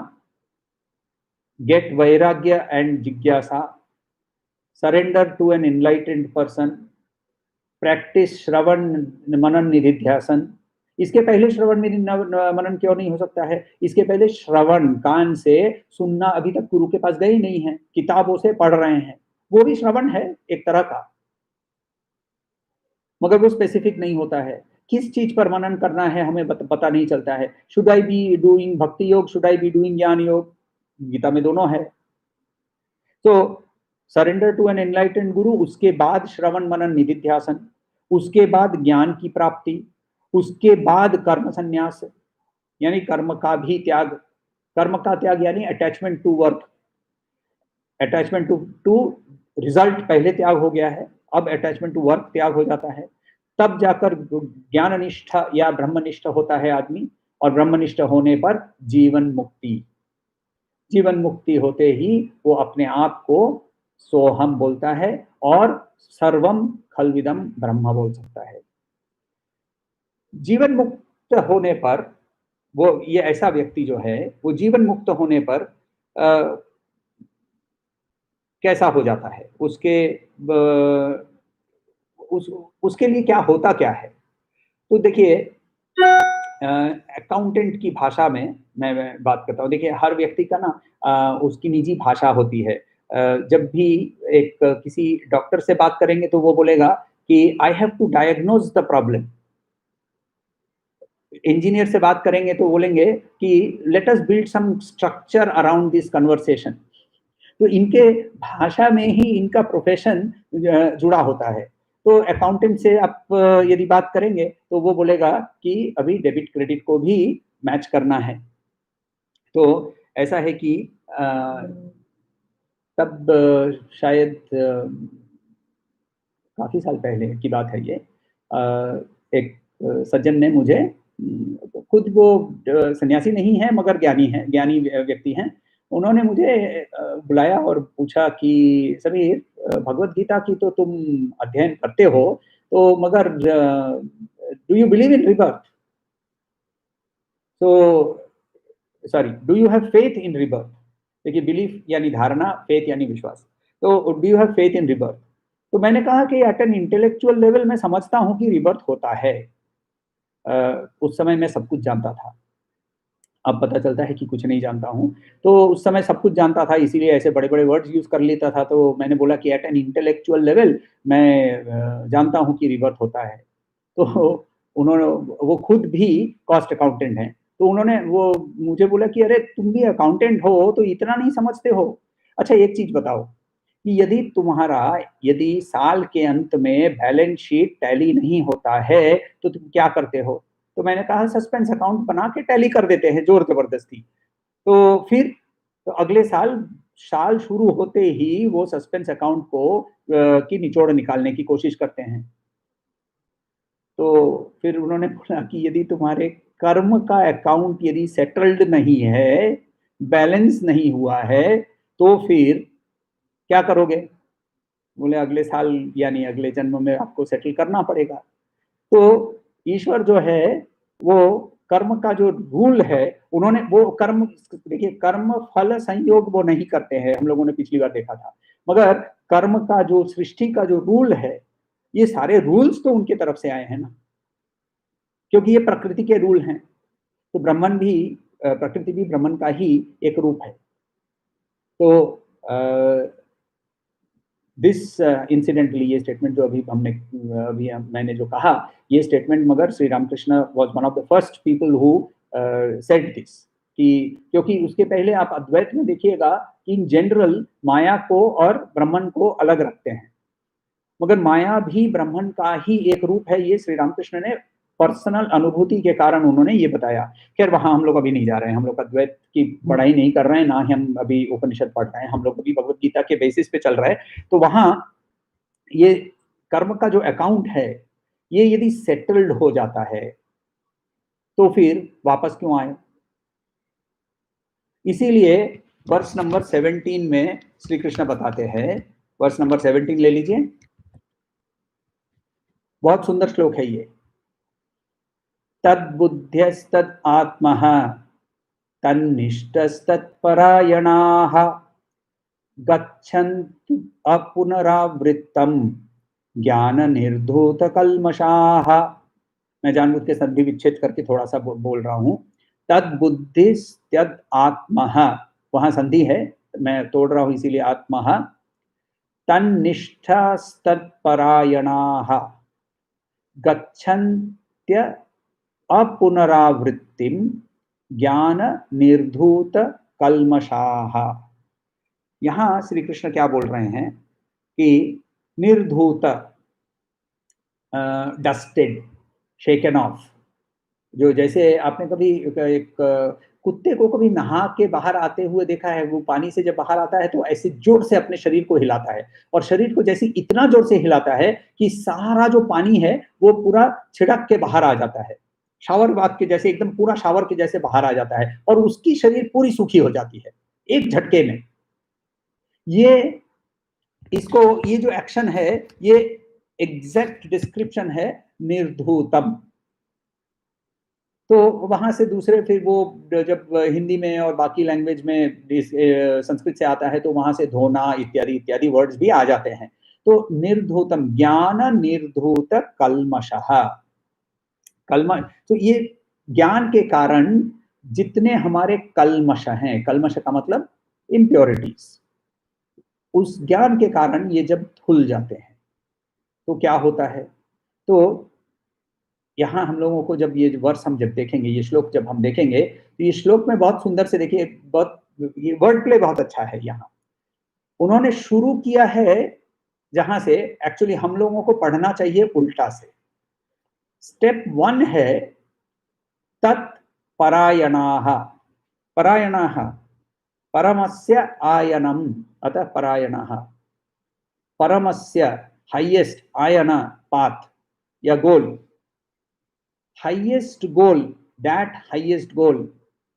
A: get vairagya and jijnasa, surrender to an enlightened person, practice shravana manana nididhyasana. इसके पहले श्रवण मनन क्यों नहीं हो सकता है? इसके पहले श्रवण, कान से सुनना, अभी तक गुरु के पास गए ही नहीं है, किताबों से पढ़ रहे हैं, वो भी श्रवण है एक तरह का, मगर वो स्पेसिफिक नहीं होता है। किस चीज पर मनन करना है हमें पता नहीं चलता है। शुड आई बी डूइंग भक्ति योग, शुड आई बी डूइंग ज्ञान योग? गीता में दोनों है। तो सरेंडर टू एन एनलाइटेंड गुरु, उसके बाद श्रवण मनन निधिध्यासन, उसके बाद ज्ञान की प्राप्ति, उसके बाद कर्म संन्यास, यानी कर्म का भी त्याग। कर्म का त्याग यानी attachment to work, attachment to result पहले त्याग हो गया है, अब अटैचमेंट टू वर्क त्याग हो जाता है। तब जाकर ज्ञाननिष्ठ या ब्रह्मनिष्ठ होता है आदमी, और ब्रह्मनिष्ठ होने पर जीवन मुक्ति। जीवन मुक्ति होते ही वो अपने आप को सोहम बोलता है और सर्वम खलविदम ब्रह्म बोल सकता है। जीवन मुक्त होने पर वो, ये ऐसा व्यक्ति जो है वो जीवन मुक्त होने पर कैसा हो जाता है, उसके लिए क्या होता क्या है? तो देखिए, अकाउंटेंट की भाषा में मैं बात करता हूँ। देखिए, हर व्यक्ति का ना उसकी निजी भाषा होती है। जब भी एक किसी डॉक्टर से बात करेंगे तो वो बोलेगा कि I have to diagnose the problem. Engineer से बात करेंगे तो बोलेंगे कि let us build some structure around this conversation. तो इनके भाषा में ही इनका प्रोफेशन जुड़ा होता है। तो अकाउंटेंट से आप यदि बात करेंगे तो वो बोलेगा कि अभी डेबिट क्रेडिट को भी मैच करना है। तो ऐसा है कि तब शायद काफी साल पहले की बात है ये, एक सज्जन ने मुझे, खुद वो सन्यासी नहीं है मगर ज्ञानी है, ज्ञानी व्यक्ति हैं, उन्होंने मुझे बुलाया और पूछा कि समीर, भगवत गीता की तो तुम अध्ययन करते हो, तो मगर do you believe in rebirth? तो sorry, do you have faith in rebirth? देखिए, बिलीफ यानी धारणा, फेथ यानी विश्वास। तो do you have faith in rebirth? तो मैंने कहा कि एट एन इंटेलेक्चुअल लेवल मैं समझता हूँ कि रिबर्थ होता है। उस समय मैं सब कुछ जानता था, अब पता चलता है कि कुछ नहीं जानता हूँ। तो उस समय सब कुछ जानता था, इसीलिए ऐसे बड़े-बड़े वर्ड्स यूज़ कर लेता था। तो मैंने बोला कि एट एन इंटेलेक्चुअल लेवल मैं जानता हूँ कि रिबर्थ होता है। तो उन्होंने, वो खुद भी कॉस्ट अकाउंटेंट हैं, तो उन्होंने वो मुझे बोला कि अरे तुम भी अकाउंटेंट हो तो इतना नहीं समझते हो? अच्छा, एक चीज़ बताओ कि यदि साल के अंत में बैलेंस शीट टैली नहीं होता है, तो तुम क्या करते हो? तो मैंने कहा सस्पेंस अकाउंट बना के टैली कर देते हैं ज़ोर ज़बरदस्ती। तो फिर तो अगले साल शुरू होते ही वो सस्पेंस अकाउंट को की निचोड़ निकालने की कोशिश करते हैं। तो फिर उन्होंने बोला कि यदि तुम्हारे कर्म का अकाउंट यदि सेटल्ड नहीं है, बैलेंस नहीं हुआ है, तो फिर क्या करोगे? बोले अगले साल यानी अगले जन्म में आपको सेटल करना पड़ेगा। तो ईश्वर जो है वो कर्म का जो रूल है, उन्होंने वो कर्म, देखिए कर्म फल संयोग वो नहीं करते हैं, हम लोगों ने पिछली बार देखा था, मगर कर्म का जो सृष्टि का जो रूल है, ये सारे रूल्स तो उनके तरफ से आए हैं ना, क्योंकि ये प्रकृति के रूल हैं। तो ब्रह्मन भी, प्रकृति भी ब्रह्मन का ही एक रूप है। तो दिस इंसिडेंटली, ये स्टेटमेंट जो मैंने जो कहा, ये स्टेटमेंट, मगर Shri Ramakrishna was one of the first people who said this, कि क्योंकि उसके पहले आप अद्वैत में देखिएगा कि इन जनरल माया को और ब्रह्मन को अलग रखते हैं, मगर माया भी ब्रह्मन का ही एक रूप है। ये श्री रामकृष्ण ने पर्सनल अनुभूति के कारण उन्होंने ये बताया। खैर, वहां हम लोग अभी नहीं जा रहे हैं, हम लोग अद्वैत की पढ़ाई नहीं कर रहे हैं, ना ही हम अभी उपनिषद पढ़ रहे हैं, हम लोग अभी भगवत गीता के बेसिस पे चल रहे हैं। तो वहां ये कर्म का जो अकाउंट है, ये यदि सेटल्ड हो जाता है तो फिर वापस क्यों आए? इसीलिए वर्ष नंबर 17 में श्री कृष्ण बताते हैं, वर्ष नंबर 17 ले लीजिए, बहुत सुंदर श्लोक है ये। तद्बुद्ध्यस्तत् आत्मः तन्निष्ठस्तत्परायणाः गच्छन्तु अपुनरावृत्तम ज्ञान निर्धूत कल्मषाः। मैं जानबूझ के संधि विच्छेद करके थोड़ा सा बोल रहा हूँ। तद बुद्धिस्त्यद आत्मः, वहां संधि है, मैं तोड़ रहा हूँ इसीलिए आत्मः। तन्निष्ठास्तत्परायणाः गच्छन्त्य अपुनरावृत्तिम ज्ञान निर्धूत कल्मषाः। यहां श्री कृष्ण क्या बोल रहे हैं कि निर्धूत, डस्टेड, शेकन ऑफ, जो जैसे आपने कभी एक कुत्ते को कभी नहा के बाहर आते हुए देखा है, वो पानी से जब बाहर आता है तो ऐसे जोर से अपने शरीर को हिलाता है, और शरीर को जैसे इतना जोर से हिलाता है कि सारा जो पानी है वो पूरा छिड़क के बाहर आ जाता है, शावर बाथ के जैसे, एकदम पूरा शावर के जैसे बाहर आ जाता है, और उसकी शरीर पूरी सूखी हो जाती है एक झटके में। ये इसको, ये जो एक्शन है, ये एग्जैक्ट डिस्क्रिप्शन है निर्धूतम। तो वहां से दूसरे फिर वो जब हिंदी में और बाकी लैंग्वेज में संस्कृत से आता है तो वहां से धोना इत्यादि इत्यादि वर्ड्स भी आ जाते हैं। तो निर्धूतम ज्ञान निर्धूत कल्मषः, कल्म, तो ये ज्ञान के कारण जितने हमारे कल्मष हैं, कल्मष का मतलब इम्प्योरिटीज, उस ज्ञान के कारण ये जब धुल जाते हैं तो क्या होता है। तो यहाँ हम लोगों को जब ये वर्ष हम जब देखेंगे, ये श्लोक जब हम देखेंगे, तो ये श्लोक में बहुत सुंदर से देखिए, बहुत ये वर्ड प्ले बहुत अच्छा है। यहाँ उन्होंने शुरू किया है जहां से एक्चुअली हम लोगों को पढ़ना चाहिए उल्टा से। स्टेप 1 है तत्परायणाः, परायणाः परमस्य आयनम, अतः परायणाः, परमस्य हाईएस्ट, आयन पाथ या गोल, highest goal, that highest goal,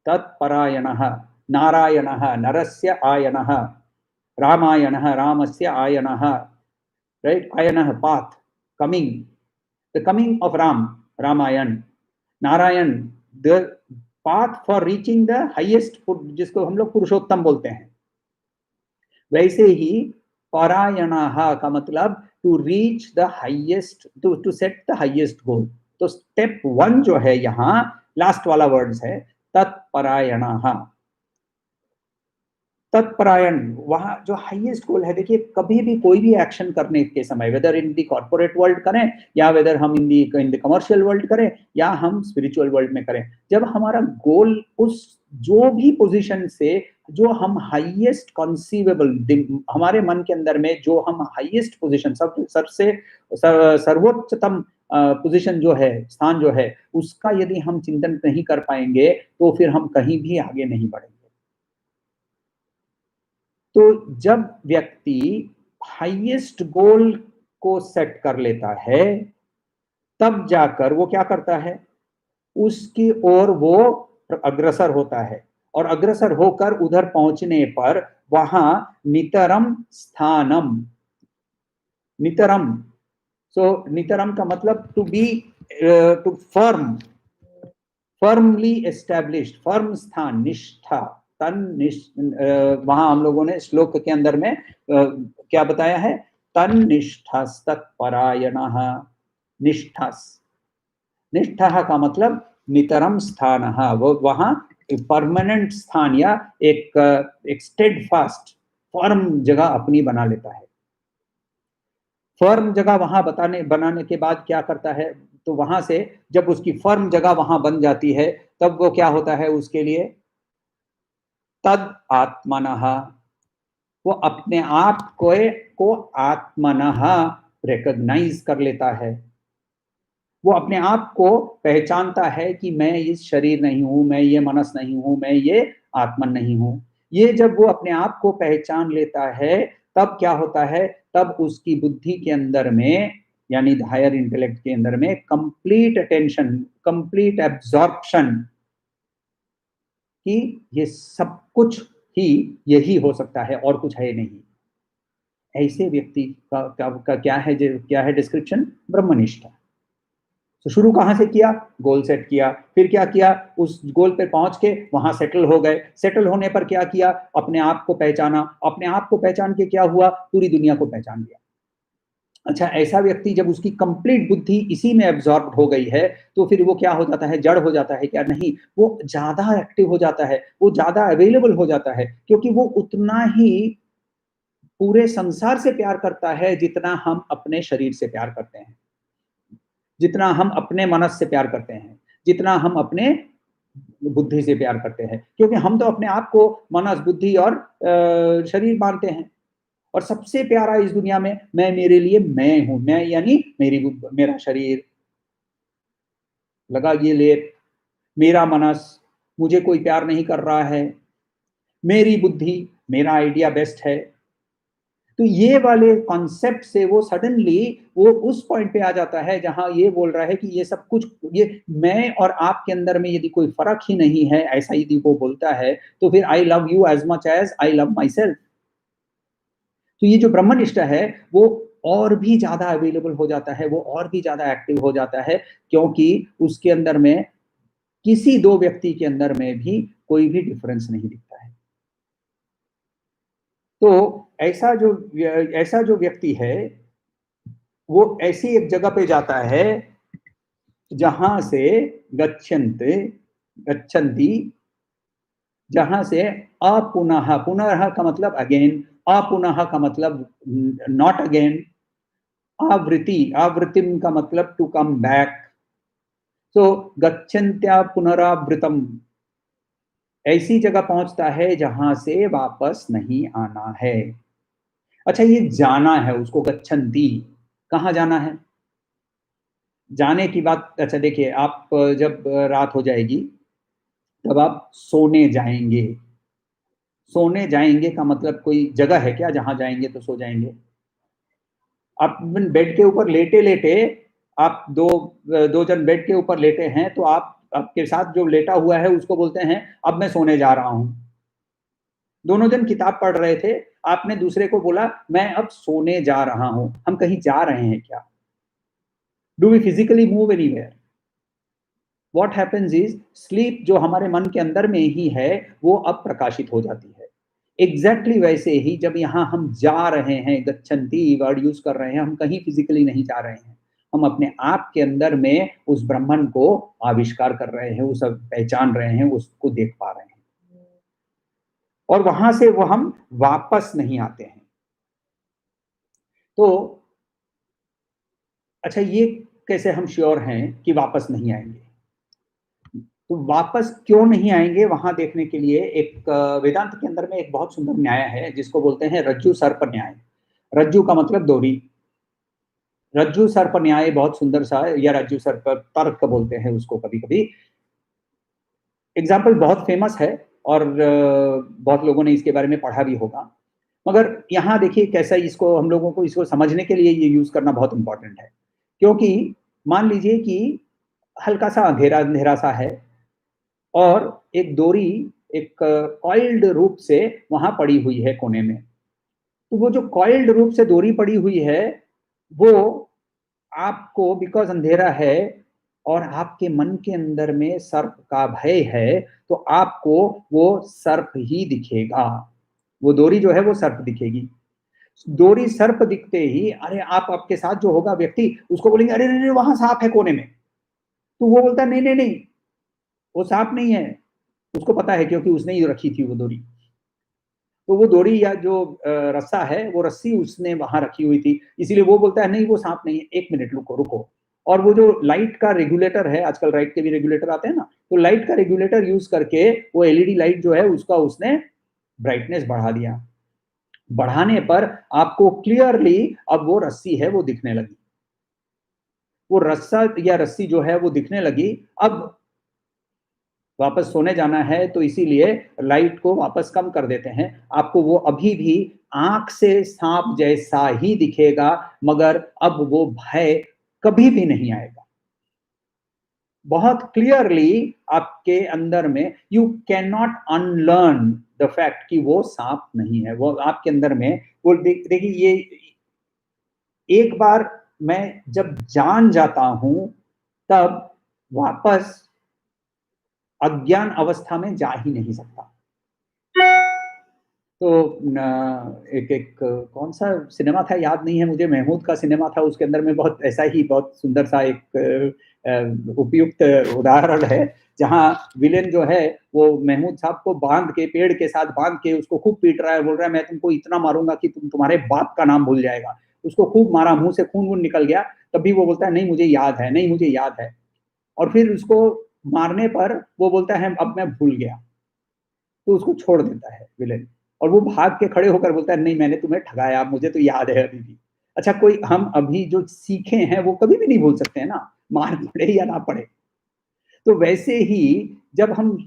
A: तत्परायणः, नारायणः नरस्य आयनः, रामायणः रामस्य आयनः, right, आयनः path, coming, the coming of Ram, Ramayan, Narayan, the path for reaching the highest, जिसको हम लोग पुरुषोत्तम बोलते हैं। वैसे ही परायणाः का मतलब to reach the highest, to set the highest goal. तो स्टेप 1 जो है यहाँ लास्ट वाला वर्ड्स है तत्परायणाः, तत्परायण, वहां जो हाईएस्ट गोल है। देखिए कभी भी कोई भी एक्शन करने के समय, वेदर इन दी कॉर्पोरेट वर्ल्ड करें या वेदर हम इन दी कमर्शियल वर्ल्ड करें या हम स्पिरिचुअल वर्ल्ड में करें, जब हमारा गोल उस जो भी पोजीशन से जो हम हाईएस्ट कंसीवेबल, हमारे मन के अंदर में जो हम हाईएस्ट पोजीशन, सबसे सर्वोच्चतम पोजीशन जो है, स्थान जो है, उसका यदि हम चिंतन नहीं कर पाएंगे तो फिर हम कहीं भी आगे नहीं बढ़ेंगे। तो जब व्यक्ति हाईएस्ट गोल को सेट कर लेता है तब जाकर वो क्या करता है, उसकी ओर वो अग्रसर होता है, और अग्रसर होकर उधर पहुंचने पर वहां नितरम स्थानम, नितरम, सो नितरम का मतलब to be, to firm, firmly established, firm स्थान, निष्ठा, वहां हम लोगों ने श्लोक के अंदर में क्या बताया है, तन निष्ठास्तत्परायणः, निष्ठास, निष्ठा का मतलब नितरम स्थान, वो वहां परमानेंट स्थान या एक स्टेडफास्ट फर्म जगह अपनी बना लेता है। फर्म जगह वहां बनाने के बाद क्या करता है, तो वहां से जब उसकी फर्म जगह वहां बन जाती है तब वो क्या होता है उसके लिए, तद आत्मनः, वो अपने आप को आत्मनः रिकॉग्नाइज कर लेता है, वो अपने आप को पहचानता है कि मैं इस शरीर नहीं हूं, मैं ये मनस नहीं हूं, मैं ये आत्मन नहीं हूं। ये जब वो अपने आप को पहचान लेता है तब क्या होता है, तब उसकी बुद्धि के अंदर में यानी हायर इंटेलेक्ट के अंदर में कंप्लीट अटेंशन, कंप्लीट एब्जॉर्प्शन कि ये सब कुछ ही यही हो सकता है और कुछ है नहीं। ऐसे व्यक्ति का क्या है, क्या है डिस्क्रिप्शन, ब्रह्मनिष्ठा। तो शुरू कहाँ से किया? गोल सेट किया, फिर क्या किया? उस गोल पे पहुंच के वहां सेटल हो गए। सेटल होने पर क्या किया? अपने आप को पहचाना, अपने आप को पहचान के क्या हुआ? पूरी दुनिया को पहचान लिया। अच्छा, ऐसा व्यक्ति जब उसकी कंप्लीट बुद्धि इसी में एब्जॉर्ब हो गई है, तो फिर वो क्या हो जाता है? जड़ हो जाता है क्या? नहीं, वो ज्यादा एक्टिव हो जाता है, वो ज्यादा अवेलेबल हो जाता है, क्योंकि वो उतना ही पूरे संसार से प्यार करता है जितना हम अपने शरीर से प्यार करते हैं, जितना हम अपने मनस से प्यार करते हैं, जितना हम अपने बुद्धि से प्यार करते हैं, क्योंकि हम तो अपने आप को मनस, बुद्धि और शरीर मानते हैं। और सबसे प्यारा इस दुनिया में मैं, मेरे लिए मैं हूं, मैं यानी मेरा शरीर, लगा ये लेप, मेरा मनस, मुझे कोई प्यार नहीं कर रहा है, मेरी बुद्धि, मेरा आइडिया बेस्ट है। तो ये वाले कॉन्सेप्ट से वो सडनली वो उस पॉइंट पे आ जाता है जहां ये बोल रहा है कि ये सब कुछ, ये मैं और आपके अंदर में यदि कोई फर्क ही नहीं है, ऐसा यदि वो बोलता है, तो फिर I love you as much as I love myself. तो ये जो ब्रह्मनिष्ठ है वो और भी ज्यादा अवेलेबल हो जाता है, वो और भी ज्यादा एक्टिव हो जाता है, क्योंकि उसके अंदर में किसी दो व्यक्ति के अंदर में भी कोई भी डिफरेंस नहीं दिखता है। तो ऐसा जो व्यक्ति है वो ऐसी एक जगह पे जाता है जहां से गच्छन्त गच्छन्ति, जहां से अपुनः, पुनः का मतलब अगेन, अपुनः का मतलब नॉट अगेन, आवृत्ति, आवृत्तिम का मतलब टू कम बैक। तो गच्छन्त्या पुनरावृतम, ऐसी जगह पहुंचता है जहां से वापस नहीं आना है। अच्छा, ये जाना है उसको, गच्छन्ति, कहाँ जाना है? जाने की बात, अच्छा देखिए, आप जब रात हो जाएगी तब आप सोने जाएंगे। सोने जाएंगे का मतलब कोई जगह है क्या जहां जाएंगे तो सो जाएंगे? आप बेड के ऊपर लेटे लेटे, आप दो जन बेड के ऊपर लेटे हैं, तो आप आपके साथ जो लेटा हुआ है उसको बोलते हैं अब मैं सोने जा रहा हूं। दोनों जन किताब पढ़ रहे थे, आपने दूसरे को बोला मैं अब सोने जा रहा हूं। हम कहीं जा रहे हैं क्या? Do we physically move anywhere? What happens is, sleep जो हमारे मन के अंदर में ही है वो अब प्रकाशित हो जाती है। एग्जैक्टली वैसे ही जब यहाँ हम जा रहे हैं, गच्छन्ति वर्ड यूज कर रहे हैं, हम कहीं फिजिकली नहीं जा रहे हैं, हम अपने आप के अंदर में उस ब्रह्मन को आविष्कार कर रहे हैं, उस पहचान रहे हैं, उसको देख पा रहे हैं, और वहां से वो हम वापस नहीं आते हैं। तो अच्छा, ये कैसे हम श्योर हैं कि वापस नहीं आएंगे? तो वापस क्यों नहीं आएंगे वहां देखने के लिए एक वेदांत के अंदर में एक बहुत सुंदर न्याय है जिसको बोलते हैं रज्जु सर्प न्याय। रज्जु का मतलब डोरी। रज्जु सर्प न्याय बहुत सुंदर सा है, या रज्जु सर्प तर्क बोलते हैं उसको कभी कभी। एग्जाम्पल बहुत फेमस है और बहुत लोगों ने इसके बारे में पढ़ा भी होगा, मगर यहाँ देखिए कैसा इसको हम लोगों को इसको समझने के लिए ये यूज करना बहुत इंपॉर्टेंट है। क्योंकि मान लीजिए कि हल्का सा अंधेरा अंधेरा सा है और एक डोरी एक कॉइल्ड रूप से वहां पड़ी हुई है कोने में। तो वो जो कॉइल्ड रूप से डोरी पड़ी हुई है वो आपको, बिकॉज अंधेरा है और आपके मन के अंदर में सर्प का भय है, तो आपको वो सर्प ही दिखेगा। वो डोरी जो है वो सर्प दिखेगी। डोरी सर्प दिखते ही अरे आप, आपके साथ जो होगा व्यक्ति उसको बोलेंगे अरे नहीं वहां सांप है कोने में। तो वो बोलता है नहीं नहीं नहीं, वो सांप नहीं है। उसको पता है क्योंकि उसने ही रखी थी वो डोरी। तो वो डोरी या जो रस्सा है वो रस्सी उसने वहां रखी हुई थी, इसीलिए वो बोलता है नहीं वो सांप नहीं है, एक मिनट रुको रुको। और वो जो लाइट का रेगुलेटर है, आजकल लाइट के भी रेगुलेटर आते हैं ना, तो लाइट का रेगुलेटर यूज करके वो एलईडी लाइट जो है उसका उसने ब्राइटनेस बढ़ा दिया। बढ़ाने पर आपको क्लियरली अब वो रस्सी है वो दिखने लगी, वो रस्सा या रस्सी जो है वो दिखने लगी। अब वापस सोने जाना है तो इसीलिए लाइट को वापस कम कर देते हैं। आपको वो अभी भी आंख से सांप जैसा ही दिखेगा, मगर अब वो भय कभी भी नहीं आएगा। बहुत क्लियरली आपके अंदर में you can not unlearn the fact कि वो सांप नहीं है। वो आपके अंदर में वो देखिए, ये एक बार मैं जब जान जाता हूं तब वापस अज्ञान अवस्था में जा ही नहीं सकता। तो एक एक कौन सा सिनेमा था याद नहीं है मुझे, महमूद का सिनेमा था, उसके अंदर में बहुत ऐसा ही बहुत सुंदर सा एक उपयुक्त उदाहरण है, जहाँ विलेन जो है वो महमूद साहब को बांध के, पेड़ के साथ बांध के उसको खूब पीट रहा है, बोल रहा है मैं तुमको इतना मारूंगा कि तुम्हारे बाप का नाम भूल जाएगा। उसको खूब मारा, मुंह से खून वून निकल गया, तब भी वो बोलता है नहीं मुझे याद है, नहीं मुझे याद है। और फिर उसको मारने पर वो बोलता है अब मैं भूल गया, तो उसको छोड़ देता है विलेन। और वो भाग के खड़े होकर बोलता है नहीं मैंने तुम्हें ठगाया, मुझे तो याद है अभी भी। अच्छा, कोई हम अभी जो सीखे हैं वो कभी भी नहीं भूल सकते हैं ना, मार पड़े या ना पड़े। तो वैसे ही जब हम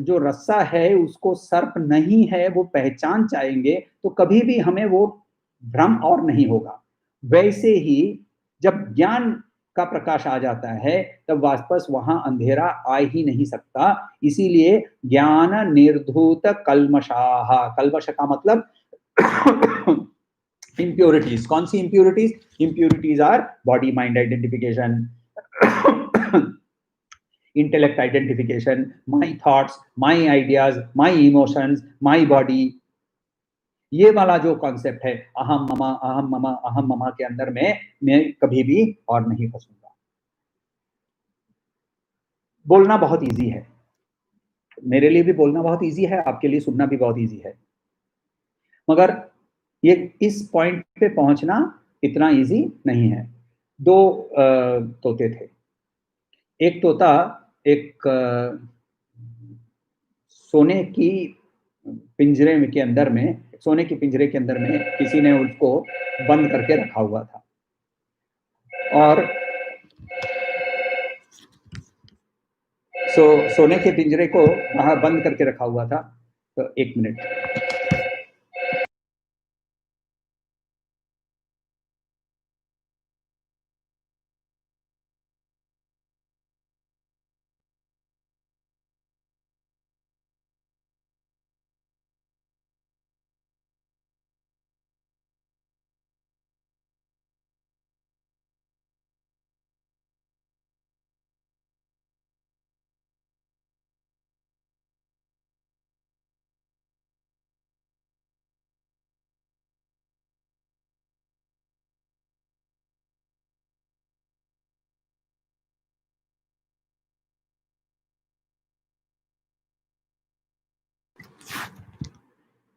A: जो रस्सा है उसको सर्प नहीं है वो पहचान जाएंगे, तो कभी भी हमें वो भ्रम और नहीं होगा। वैसे ही जब ज्ञान का प्रकाश आ जाता है तब वापस वहां अंधेरा आ ही नहीं सकता। इसीलिए ज्ञान निर्धूत कल्मषाः, कल्मष का मतलब impurities। कौन सी impurities? Impurities are body mind identification, intellect identification, my thoughts, my ideas, my emotions, my body। ये वाला जो कॉन्सेप्ट है अहम ममा अहम ममा अहम ममा के अंदर में मैं कभी भी और नहीं फंसूंगा। बोलना बहुत इजी है, मेरे लिए भी बोलना बहुत इजी है, आपके लिए सुनना भी बहुत इजी है, मगर ये इस पॉइंट पे पहुंचना इतना इजी नहीं है। दो तोते थे। एक तोता एक सोने की पिंजरे के अंदर में, सोने के पिंजरे के अंदर में किसी ने उसको बंद करके रखा हुआ था। और सोने के पिंजरे को वहां बंद करके रखा हुआ था। तो एक मिनट,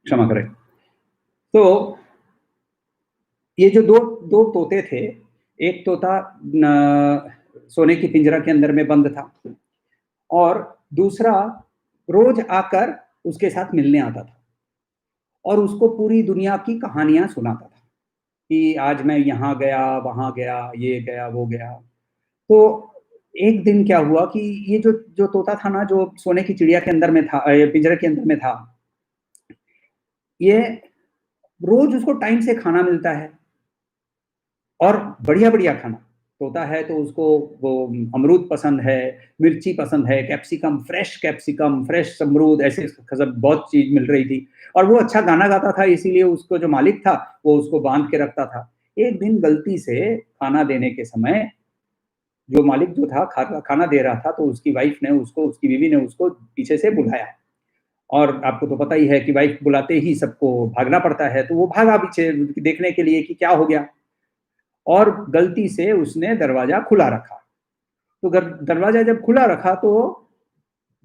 A: क्षमा करें। तो ये जो दो दो तोते थे, एक तोता सोने की पिंजरा के अंदर में बंद था और दूसरा रोज आकर उसके साथ मिलने आता था और उसको पूरी दुनिया की कहानियां सुनाता था कि आज मैं यहाँ गया, वहां गया, ये गया, वो गया। तो एक दिन क्या हुआ कि ये जो जो तोता था ना, जो सोने की चिड़िया के अंदर में था, पिंजरे के अंदर में था, ये रोज उसको टाइम से खाना मिलता है और बढ़िया बढ़िया खाना। तोता है तो उसको वो अमरूद पसंद है, मिर्ची पसंद है, कैप्सिकम, फ्रेश अमरूद, ऐसे सब बहुत चीज मिल रही थी। और वो अच्छा गाना गाता था, इसीलिए उसको जो मालिक था वो उसको बांध के रखता था। एक दिन गलती से खाना देने के समय जो मालिक जो था खाना दे रहा था, तो उसकी वाइफ ने उसको, उसकी बीवी ने उसको पीछे से बुलाया। और आपको तो पता ही है कि वाइफ बुलाते ही सबको भागना पड़ता है, तो वो भागा पीछे देखने के लिए कि क्या हो गया। और गलती से उसने दरवाजा खुला रखा। तो दरवाजा जब खुला रखा तो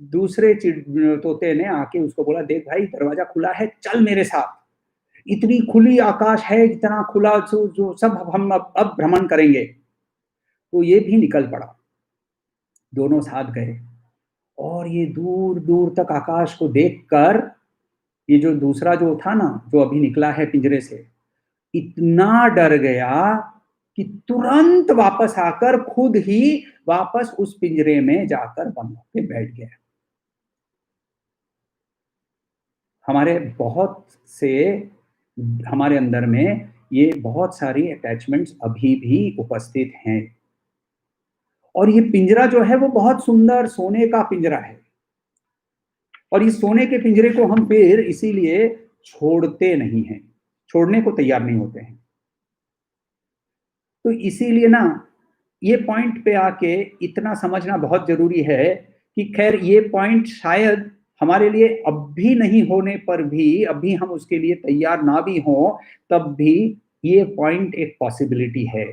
A: दूसरे तोते ने आके उसको बोला, देख भाई दरवाजा खुला है, चल मेरे साथ, इतनी खुली आकाश है, इतना खुला जो सब हम अब भ्रमण करेंगे। तो ये भी निकल पड़ा, दोनों साथ गए। और ये दूर दूर तक आकाश को देखकर ये जो दूसरा जो था ना, जो अभी निकला है पिंजरे से, इतना डर गया कि तुरंत वापस आकर खुद ही वापस उस पिंजरे में जाकर बंद होकर बैठ गया। हमारे बहुत से, हमारे अंदर में ये बहुत सारी अटैचमेंट्स अभी भी उपस्थित हैं। और ये पिंजरा जो है वो बहुत सुंदर सोने का पिंजरा है, और इस सोने के पिंजरे को हम फिर इसीलिए छोड़ते नहीं हैं, छोड़ने को तैयार नहीं होते हैं। तो इसीलिए ना ये पॉइंट पे आके इतना समझना बहुत जरूरी है कि खैर ये पॉइंट शायद हमारे लिए अब भी नहीं होने पर भी, अभी हम उसके लिए तैयार ना भी हों, तब भी ये पॉइंट एक पॉसिबिलिटी है।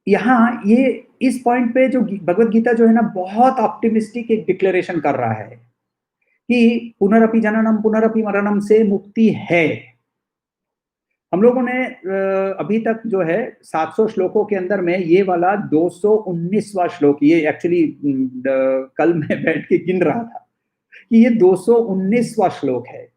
A: यहाँ ये इस पॉइंट पे जो भगवत गीता जो है ना, बहुत ऑप्टिमिस्टिक एक डिक्लेरेशन कर रहा है कि पुनरपि जननम पुनरपि मरणम से मुक्ति है। हम लोगों ने अभी तक जो है 700 श्लोकों के अंदर में ये वाला 219वां श्लोक, ये एक्चुअली कल मैं बैठ के गिन रहा था कि ये 219वां श्लोक है।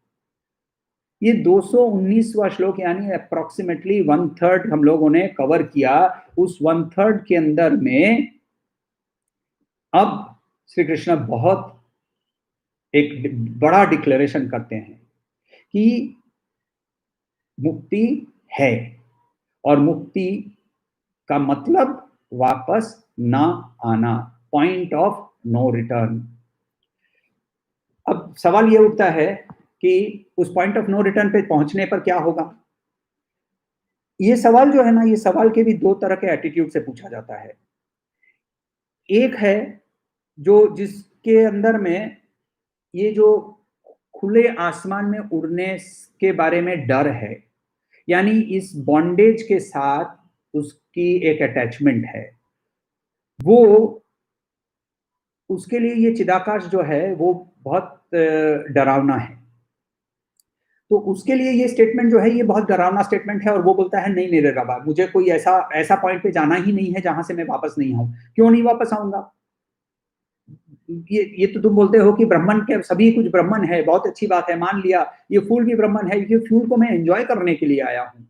A: ये 219वां श्लोक यानी अप्रोक्सीमेटली 1/3 हम लोगों ने कवर किया। उस 1/3 के अंदर में अब श्री कृष्ण बहुत एक बड़ा डिक्लेरेशन करते हैं कि मुक्ति है, और मुक्ति का मतलब वापस ना आना, पॉइंट ऑफ नो रिटर्न। अब सवाल ये उठता है कि उस पॉइंट ऑफ नो रिटर्न पे पहुंचने पर क्या होगा। ये सवाल जो है ना, ये सवाल के भी दो तरह के एटीट्यूड से पूछा जाता है। एक है जो जिसके अंदर में ये जो खुले आसमान में उड़ने के बारे में डर है, यानी इस बॉन्डेज के साथ उसकी एक अटैचमेंट है, वो उसके लिए ये चिदाकाश जो है वो बहुत डरावना है। तो उसके लिए ये स्टेटमेंट जो है ये बहुत डरावना स्टेटमेंट है, और वो बोलता है नहीं मेरे रबा, मुझे कोई ऐसा ऐसा पॉइंट पे जाना ही नहीं है जहां से मैं वापस नहीं आऊं। क्यों नहीं वापस आऊंगा? ये तो तुम बोलते हो कि ब्राह्मण के सभी कुछ ब्राह्मण है, बहुत अच्छी बात है, मान लिया ये फूल भी ब्राह्मण है, ये फूल को मैं एंजॉय करने के लिए आया हूँ,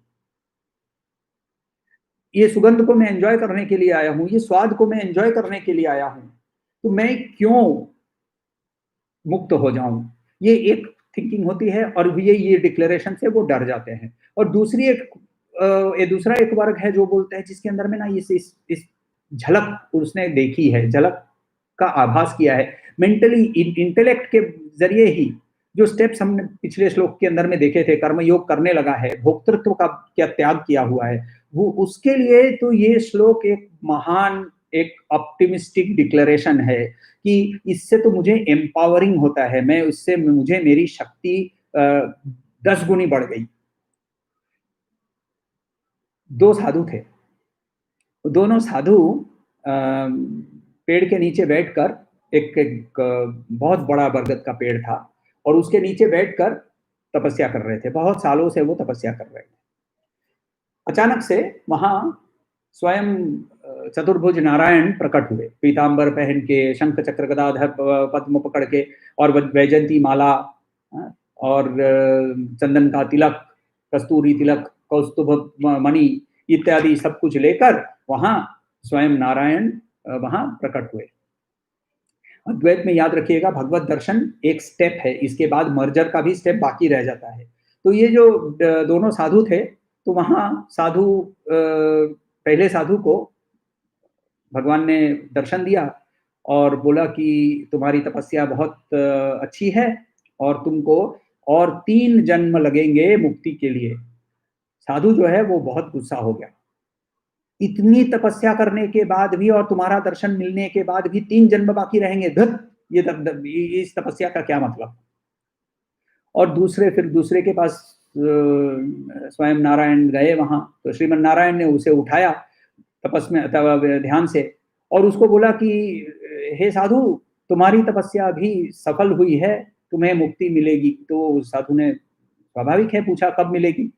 A: ये सुगंध को मैं एंजॉय करने के लिए आया हूँ, ये स्वाद को मैं एंजॉय करने के लिए आया हूँ, तो मैं क्यों मुक्त हो जाऊं? ये एक थिंकिंग होती है, और ये डिक्लेरेशन से वो डर जाते हैं। और दूसरी एक ये दूसरा एक वर्ग है जो बोलते हैं, जिसके अंदर में ना इस झलक उसने देखी है, झलक का आभास किया है, मेंटली इंटेलेक्ट के जरिए ही जो स्टेप्स हमने पिछले श्लोक के अंदर में देखे थे, कर्मयोग करने लगा है, भोक्तृत्व का क्या त्याग किया हुआ है, वो उसके लिए तो ये श्लोक एक महान एक ऑप्टिमिस्टिक डिक्लेरेशन है कि इससे तो मुझे एम्पावरिंग होता है, मैं उससे मुझे मेरी शक्ति 10 गुनी बढ़ गई। दो साधु थे, दोनों साधु पेड़ के नीचे बैठकर एक बहुत बड़ा बरगद का पेड़ था, और उसके नीचे बैठकर तपस्या कर रहे थे, बहुत सालों से वो तपस्या कर रहे थे। अचानक से वहां स्वयं चतुर्भुज नारायण प्रकट हुए, पीतांबर पहन के, शंख चक्र गदाधर पद्म पकड़ के, और वैजयंती माला और चंदन का तिलक, कस्तूरी तिलक, कौस्तुभ मणि इत्यादि सब कुछ लेकर वहां स्वयं नारायण वहां प्रकट हुए। अद्वैत में याद रखिएगा, भगवत दर्शन एक स्टेप है, इसके बाद मर्जर का भी स्टेप बाकी रह जाता है। तो ये जो दोनों साधु थे, तो वहां साधु पहले साधु को भगवान ने दर्शन दिया और बोला कि तुम्हारी तपस्या बहुत अच्छी है, और तुमको और 3 जन्म लगेंगे मुक्ति के लिए। साधु जो है वो बहुत गुस्सा हो गया, इतनी तपस्या करने के बाद भी और तुम्हारा दर्शन मिलने के बाद भी 3 जन्म बाकी रहेंगे, धत ये इस तपस्या का क्या मतलब। और फिर दूसरे के पास स्वयं नारायण गए वहां, तो श्रीमन नारायण ने उसे उठाया ध्यान से, और उसको बोला कि हे साधु, तुम्हारी तपस्या भी सफल हुई है, तुम्हें मुक्ति मिलेगी। तो साधु ने स्वाभाविक है पूछा कब मिलेगी।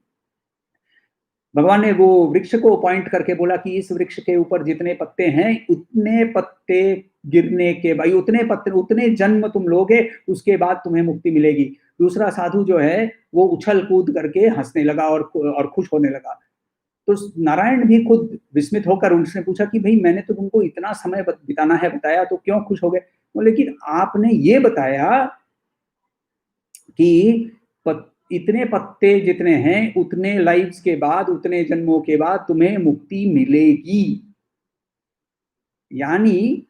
A: भगवान ने वो वृक्ष को पॉइंट करके बोला कि इस वृक्ष के ऊपर जितने पत्ते हैं, उतने पत्ते गिरने के भाई उतने जन्म तुम लोगे, उसके बाद तुम्हें मुक्ति मिलेगी। दूसरा साधु जो है वो उछल कूद करके हंसने लगा और खुश होने लगा। तो नारायण भी खुद विस्मित होकर उनसे पूछा कि भाई मैंने तो तुमको इतना समय बिताना है बताया, तो क्यों खुश हो गए? लेकिन आपने ये बताया कि इतने पत्ते जितने हैं, उतने लाइफ्स के बाद, उतने जन्मों के बाद तुम्हें मुक्ति मिलेगी, यानी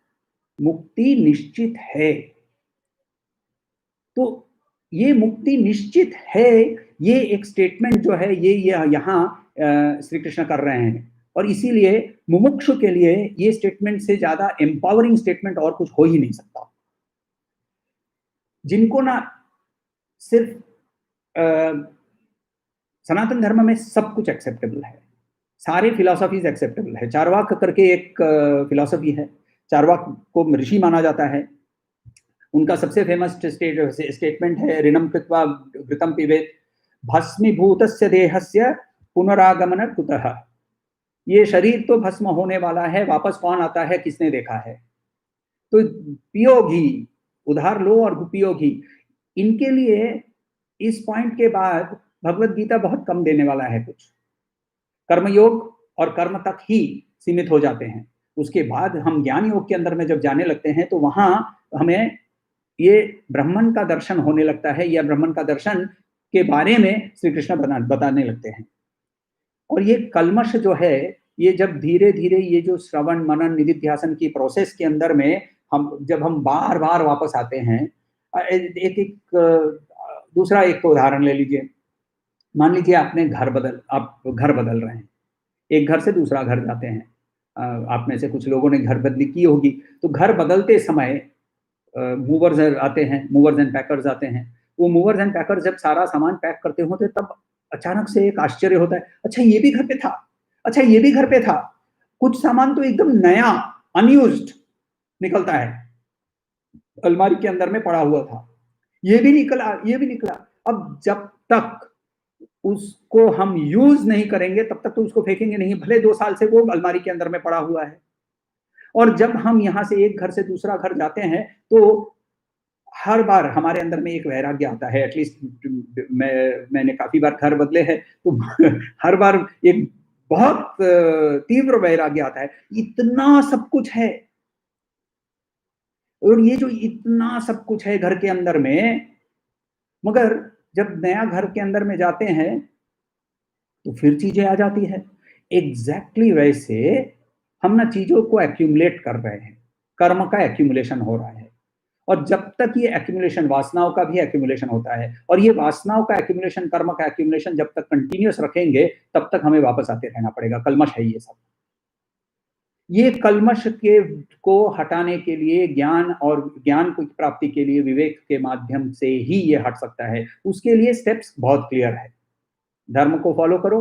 A: मुक्ति निश्चित है। तो ये मुक्ति निश्चित है, ये एक स्टेटमेंट जो है ये यहाँ श्री कृष्ण कर रहे हैं। और इसीलिए मुमुक्षु के लिए ये स्टेटमेंट से ज्यादा एम्पावरिंग स्टेटमेंट और कुछ हो ही नहीं सकता। जिनको ना सिर्फ सनातन धर्म में सब कुछ एक्सेप्टेबल है, सारे फिलॉसफीज एक्सेप्टेबल है। चारवाक करके एक फिलॉसफी है, चारवाक को ऋषि माना जाता है। उनका सबसे फेमस स्टेटमेंट है ऋणम कृत्वा घृतम पिबेत भस्मीभूतस्य देहस्य पुनरागमन कुतः। ये शरीर तो भस्म होने वाला है, वापस कौन आता है किसने देखा है। तो पियो घी, उधार लो और पियो घी। इनके लिए इस पॉइंट के बाद भगवत गीता बहुत कम देने वाला है। कुछ कर्मयोग और कर्म तक ही सीमित हो जाते हैं। उसके बाद हम ज्ञान योग के अंदर में जब जाने लगते हैं तो वहां हमें ये ब्राह्मण का दर्शन होने लगता है, या ब्राह्मण का दर्शन के बारे में श्री कृष्ण बताने लगते हैं। और ये कलमश जो है, ये जब धीरे धीरे ये जो श्रवण मनन निधिध्यासन की प्रोसेस के अंदर में जब हम बार बार वापस आते हैं, एक दूसरा एक उदाहरण ले लीजिए। मान लीजिए आप घर बदल रहे हैं, एक घर से दूसरा घर जाते हैं। आप में से कुछ लोगों ने घर बदली की होगी। तो घर बदलते समय मूवर्स आते हैं, मूवर्स एंड पैकर्स आते हैं। वो मूवर्स एंड पैकर्स जब सारा सामान पैक करते होते तब अचानक से एक आश्चर्य होता है, अच्छा ये भी घर पे था, अच्छा ये भी घर पे था। कुछ सामान तो एकदम नया अनयूज्ड निकलता है, अलमारी के अंदर में पड़ा हुआ था, ये भी निकला, ये भी निकला। अब जब तक उसको हम यूज नहीं करेंगे तब तक तो उसको फेंकेंगे नहीं, भले 2 साल से वो अलमारी के अंदर में पड़ा हुआ है। और जब हम यहाँ से एक घर से दूसरा घर जाते हैं तो हर बार हमारे अंदर में एक वैराग्य आता है। एटलीस्ट मैंने काफी बार घर बदले हैं, तो हर बार एक बहुत तीव्र वैराग्य आता है, इतना सब कुछ है। और ये जो इतना सब कुछ है घर के अंदर में, मगर जब नया घर के अंदर में जाते हैं तो फिर चीजें आ जाती है। एग्जैक्टली वैसे हम ना चीजों को एक्यूमुलेट कर रहे हैं, कर्म का एक्यूमुलेशन हो रहा है। और जब तक ये एक्यूमुलेशन, वासनाओं का भी एक्यूमुलेशन होता है, और ये वासनाओं का एक्यूमुलेशन, कर्म का एक्यूमुलेशन जब तक कंटिन्यूअस रखेंगे तब तक हमें वापस आते रहना पड़ेगा। कलमश है ये सब। ये कलमश के को हटाने के लिए ज्ञान और ज्ञान की प्राप्ति के लिए विवेक के माध्यम से ही ये हट सकता है। उसके लिए स्टेप्स बहुत क्लियर है। धर्म को फॉलो करो,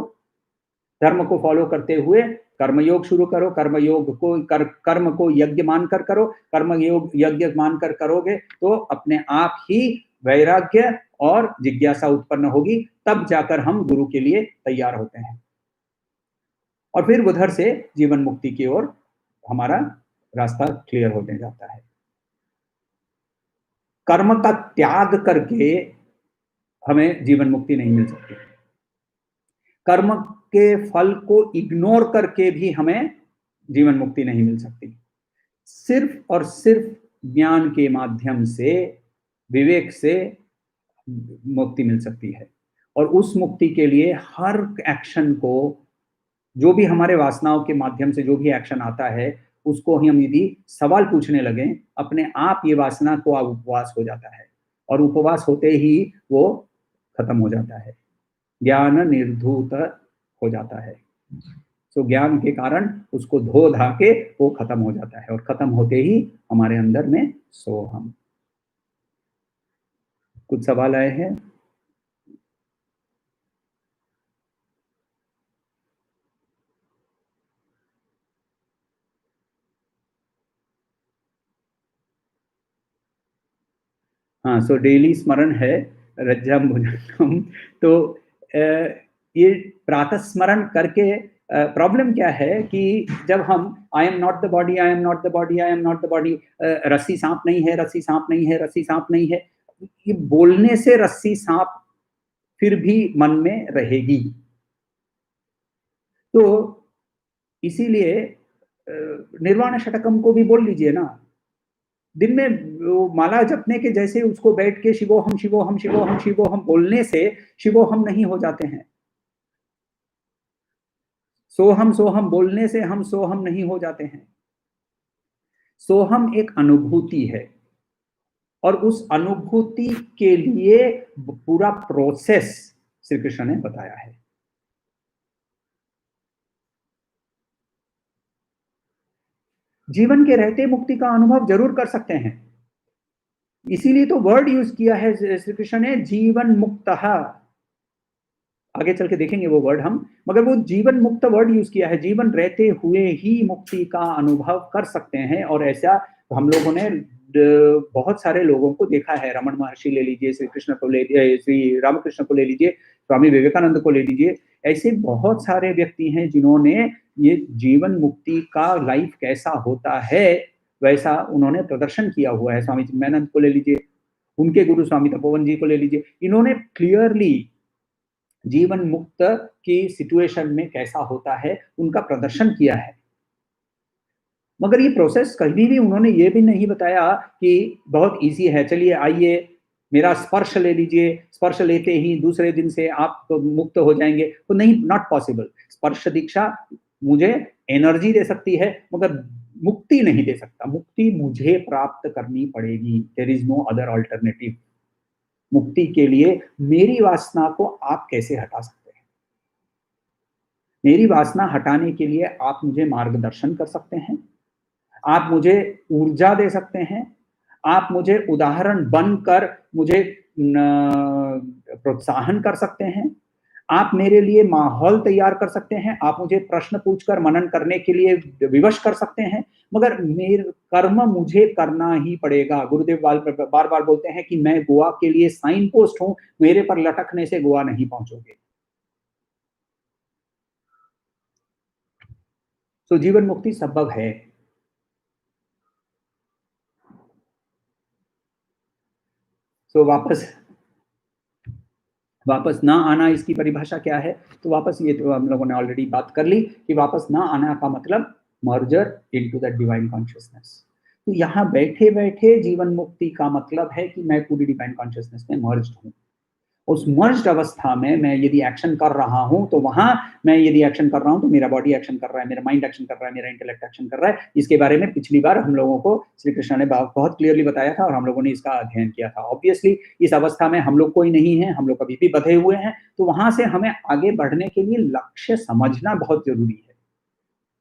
A: धर्म को फॉलो करते हुए कर्मयोग शुरू करो, कर्म को यज्ञ मानकर करो, कर्मयोग यज्ञ मानकर करोगे तो अपने आप ही वैराग्य और जिज्ञासा उत्पन्न होगी। तब जाकर हम गुरु के लिए तैयार होते हैं, और फिर उधर से जीवन मुक्ति की ओर हमारा रास्ता क्लियर होने जाता है। कर्म का त्याग करके हमें जीवन मुक्ति नहीं मिल सकती। कर्म के फल को इग्नोर करके भी हमें जीवन मुक्ति नहीं मिल सकती। सिर्फ और सिर्फ ज्ञान के माध्यम से, विवेक से मुक्ति मिल सकती है। और उस मुक्ति के लिए हर एक्शन को, जो भी हमारे वासनाओं के माध्यम से जो भी एक्शन आता है, उसको हम यदि सवाल पूछने लगे, अपने आप ये वासना को उपवास हो जाता है, और उपवास होते ही वो खत्म हो जाता है, ज्ञान निर्धूत हो जाता है। तो ज्ञान के कारण उसको धो धा के वो खत्म हो जाता है, और खत्म होते ही हमारे अंदर में सोहम। कुछ सवाल आए हैं? हाँ, सो डेली स्मरण है रज्जम भुजंगम। तो ये प्रातः स्मरण करके प्रॉब्लम क्या है कि जब हम I am not the body, I am not the body, I am not the body, रस्सी सांप नहीं है, रस्सी सांप नहीं है, रस्सी सांप नहीं है, ये बोलने से रस्सी सांप फिर भी मन में रहेगी। तो इसीलिए निर्वाण षटकम को भी बोल लीजिए ना, दिन में वो माला जपने के जैसे उसको बैठ के शिवोहम शिवोहम शिवोहम शिवोहम बोलने से शिवोहम नहीं हो जाते हैं। सोहम सोहम बोलने से हम सोहम नहीं हो जाते हैं। सोहम एक अनुभूति है, और उस अनुभूति के लिए पूरा प्रोसेस श्री कृष्ण ने बताया है। जीवन के रहते मुक्ति का अनुभव जरूर कर सकते हैं, इसीलिए तो वर्ड यूज किया है श्री कृष्ण ने, जीवन मुक्त। आगे चल के देखेंगे वो वर्ड हम, मगर वो जीवन मुक्त वर्ड यूज किया है, जीवन रहते हुए ही मुक्ति का अनुभव कर सकते हैं। और ऐसा हम लोगों ने बहुत सारे लोगों को देखा है, रमन महर्षि ले लीजिए, श्री कृष्ण को ले लीजिए, श्री रामकृष्ण को ले लीजिए, स्वामी विवेकानंद को ले लीजिए, ऐसे बहुत सारे व्यक्ति हैं जिन्होंने ये जीवन मुक्ति का लाइफ कैसा होता है वैसा उन्होंने प्रदर्शन किया हुआ है। स्वामी चिन्मयानंद को ले लीजिए, उनके गुरु स्वामी तपोवन जी को ले लीजिए, इन्होंने क्लियरली जीवन मुक्त की सिचुएशन में कैसा होता है उनका प्रदर्शन किया है। मगर ये प्रोसेस कभी भी उन्होंने ये भी नहीं बताया कि बहुत इजी है, चलिए आइए मेरा स्पर्श ले लीजिए, स्पर्श लेते ही दूसरे दिन से आप तो मुक्त हो जाएंगे, तो नहीं, नॉट पॉसिबल। स्पर्श दीक्षा मुझे एनर्जी दे सकती है मगर मुक्ति नहीं दे सकता, मुक्ति मुझे प्राप्त करनी पड़ेगी, there is no other alternative. मुक्ति के लिए मेरी वासना को आप कैसे हटा सकते हैं? मेरी वासना हटाने के लिए आप मुझे मार्गदर्शन कर सकते हैं, आप मुझे ऊर्जा दे सकते हैं, आप मुझे उदाहरण बनकर मुझे प्रोत्साहन कर सकते हैं, आप मेरे लिए माहौल तैयार कर सकते हैं, आप मुझे प्रश्न पूछकर मनन करने के लिए विवश कर सकते हैं, मगर मेरे कर्म मुझे करना ही पड़ेगा। गुरुदेव बार बार बोलते हैं कि मैं गोवा के लिए साइन पोस्ट हूं, मेरे पर लटकने से गोवा नहीं पहुंचोगे। तो जीवन मुक्ति संभव है। तो वापस ना आना, इसकी परिभाषा क्या है? तो वापस, ये तो हम लोगों ने ऑलरेडी बात कर ली कि वापस ना आना का मतलब merger into the divine consciousness. तो यहाँ बैठे बैठे जीवन मुक्ति का मतलब है कि मैं पूरी डिवाइन कॉन्शियसनेस में मर्ज्ड हूँ। उस मर्ज्ड अवस्था में मैं यदि एक्शन कर रहा हूं तो वहां मैं यदि एक्शन कर रहा हूं तो मेरा बॉडी एक्शन कर रहा है, मेरा माइंड एक्शन कर रहा है, मेरा इंटेलेक्ट एक्शन कर रहा है। इसके बारे में पिछली बार हम लोगों को श्री कृष्ण ने बहुत क्लियरली बताया था और हम लोगों ने इसका अध्ययन किया था। ऑब्वियसली इस अवस्था में हम लोग कोई नहीं है, हम लोग अभी भी बंधे हुए हैं, तो वहां से हमें आगे बढ़ने के लिए लक्ष्य समझना बहुत जरूरी है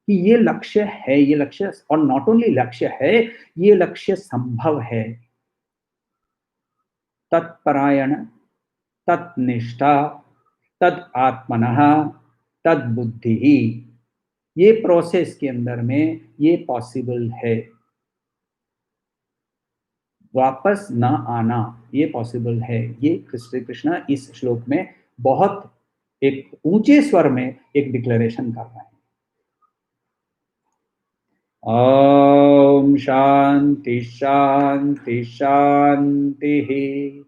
A: कि ये लक्ष्य है, ये लक्ष्य, और नॉट ओनली लक्ष्य है, ये लक्ष्य संभव है। तत्परायण, तत्निष्ठा, तद आत्मनः, तद बुद्धि, ये प्रोसेस के अंदर में ये पॉसिबल है। वापस ना आना ये पॉसिबल है। ये श्री कृष्ण इस श्लोक में बहुत एक ऊंचे स्वर में एक डिक्लेरेशन कर रहे हैं। ओम शांति शांति शांति।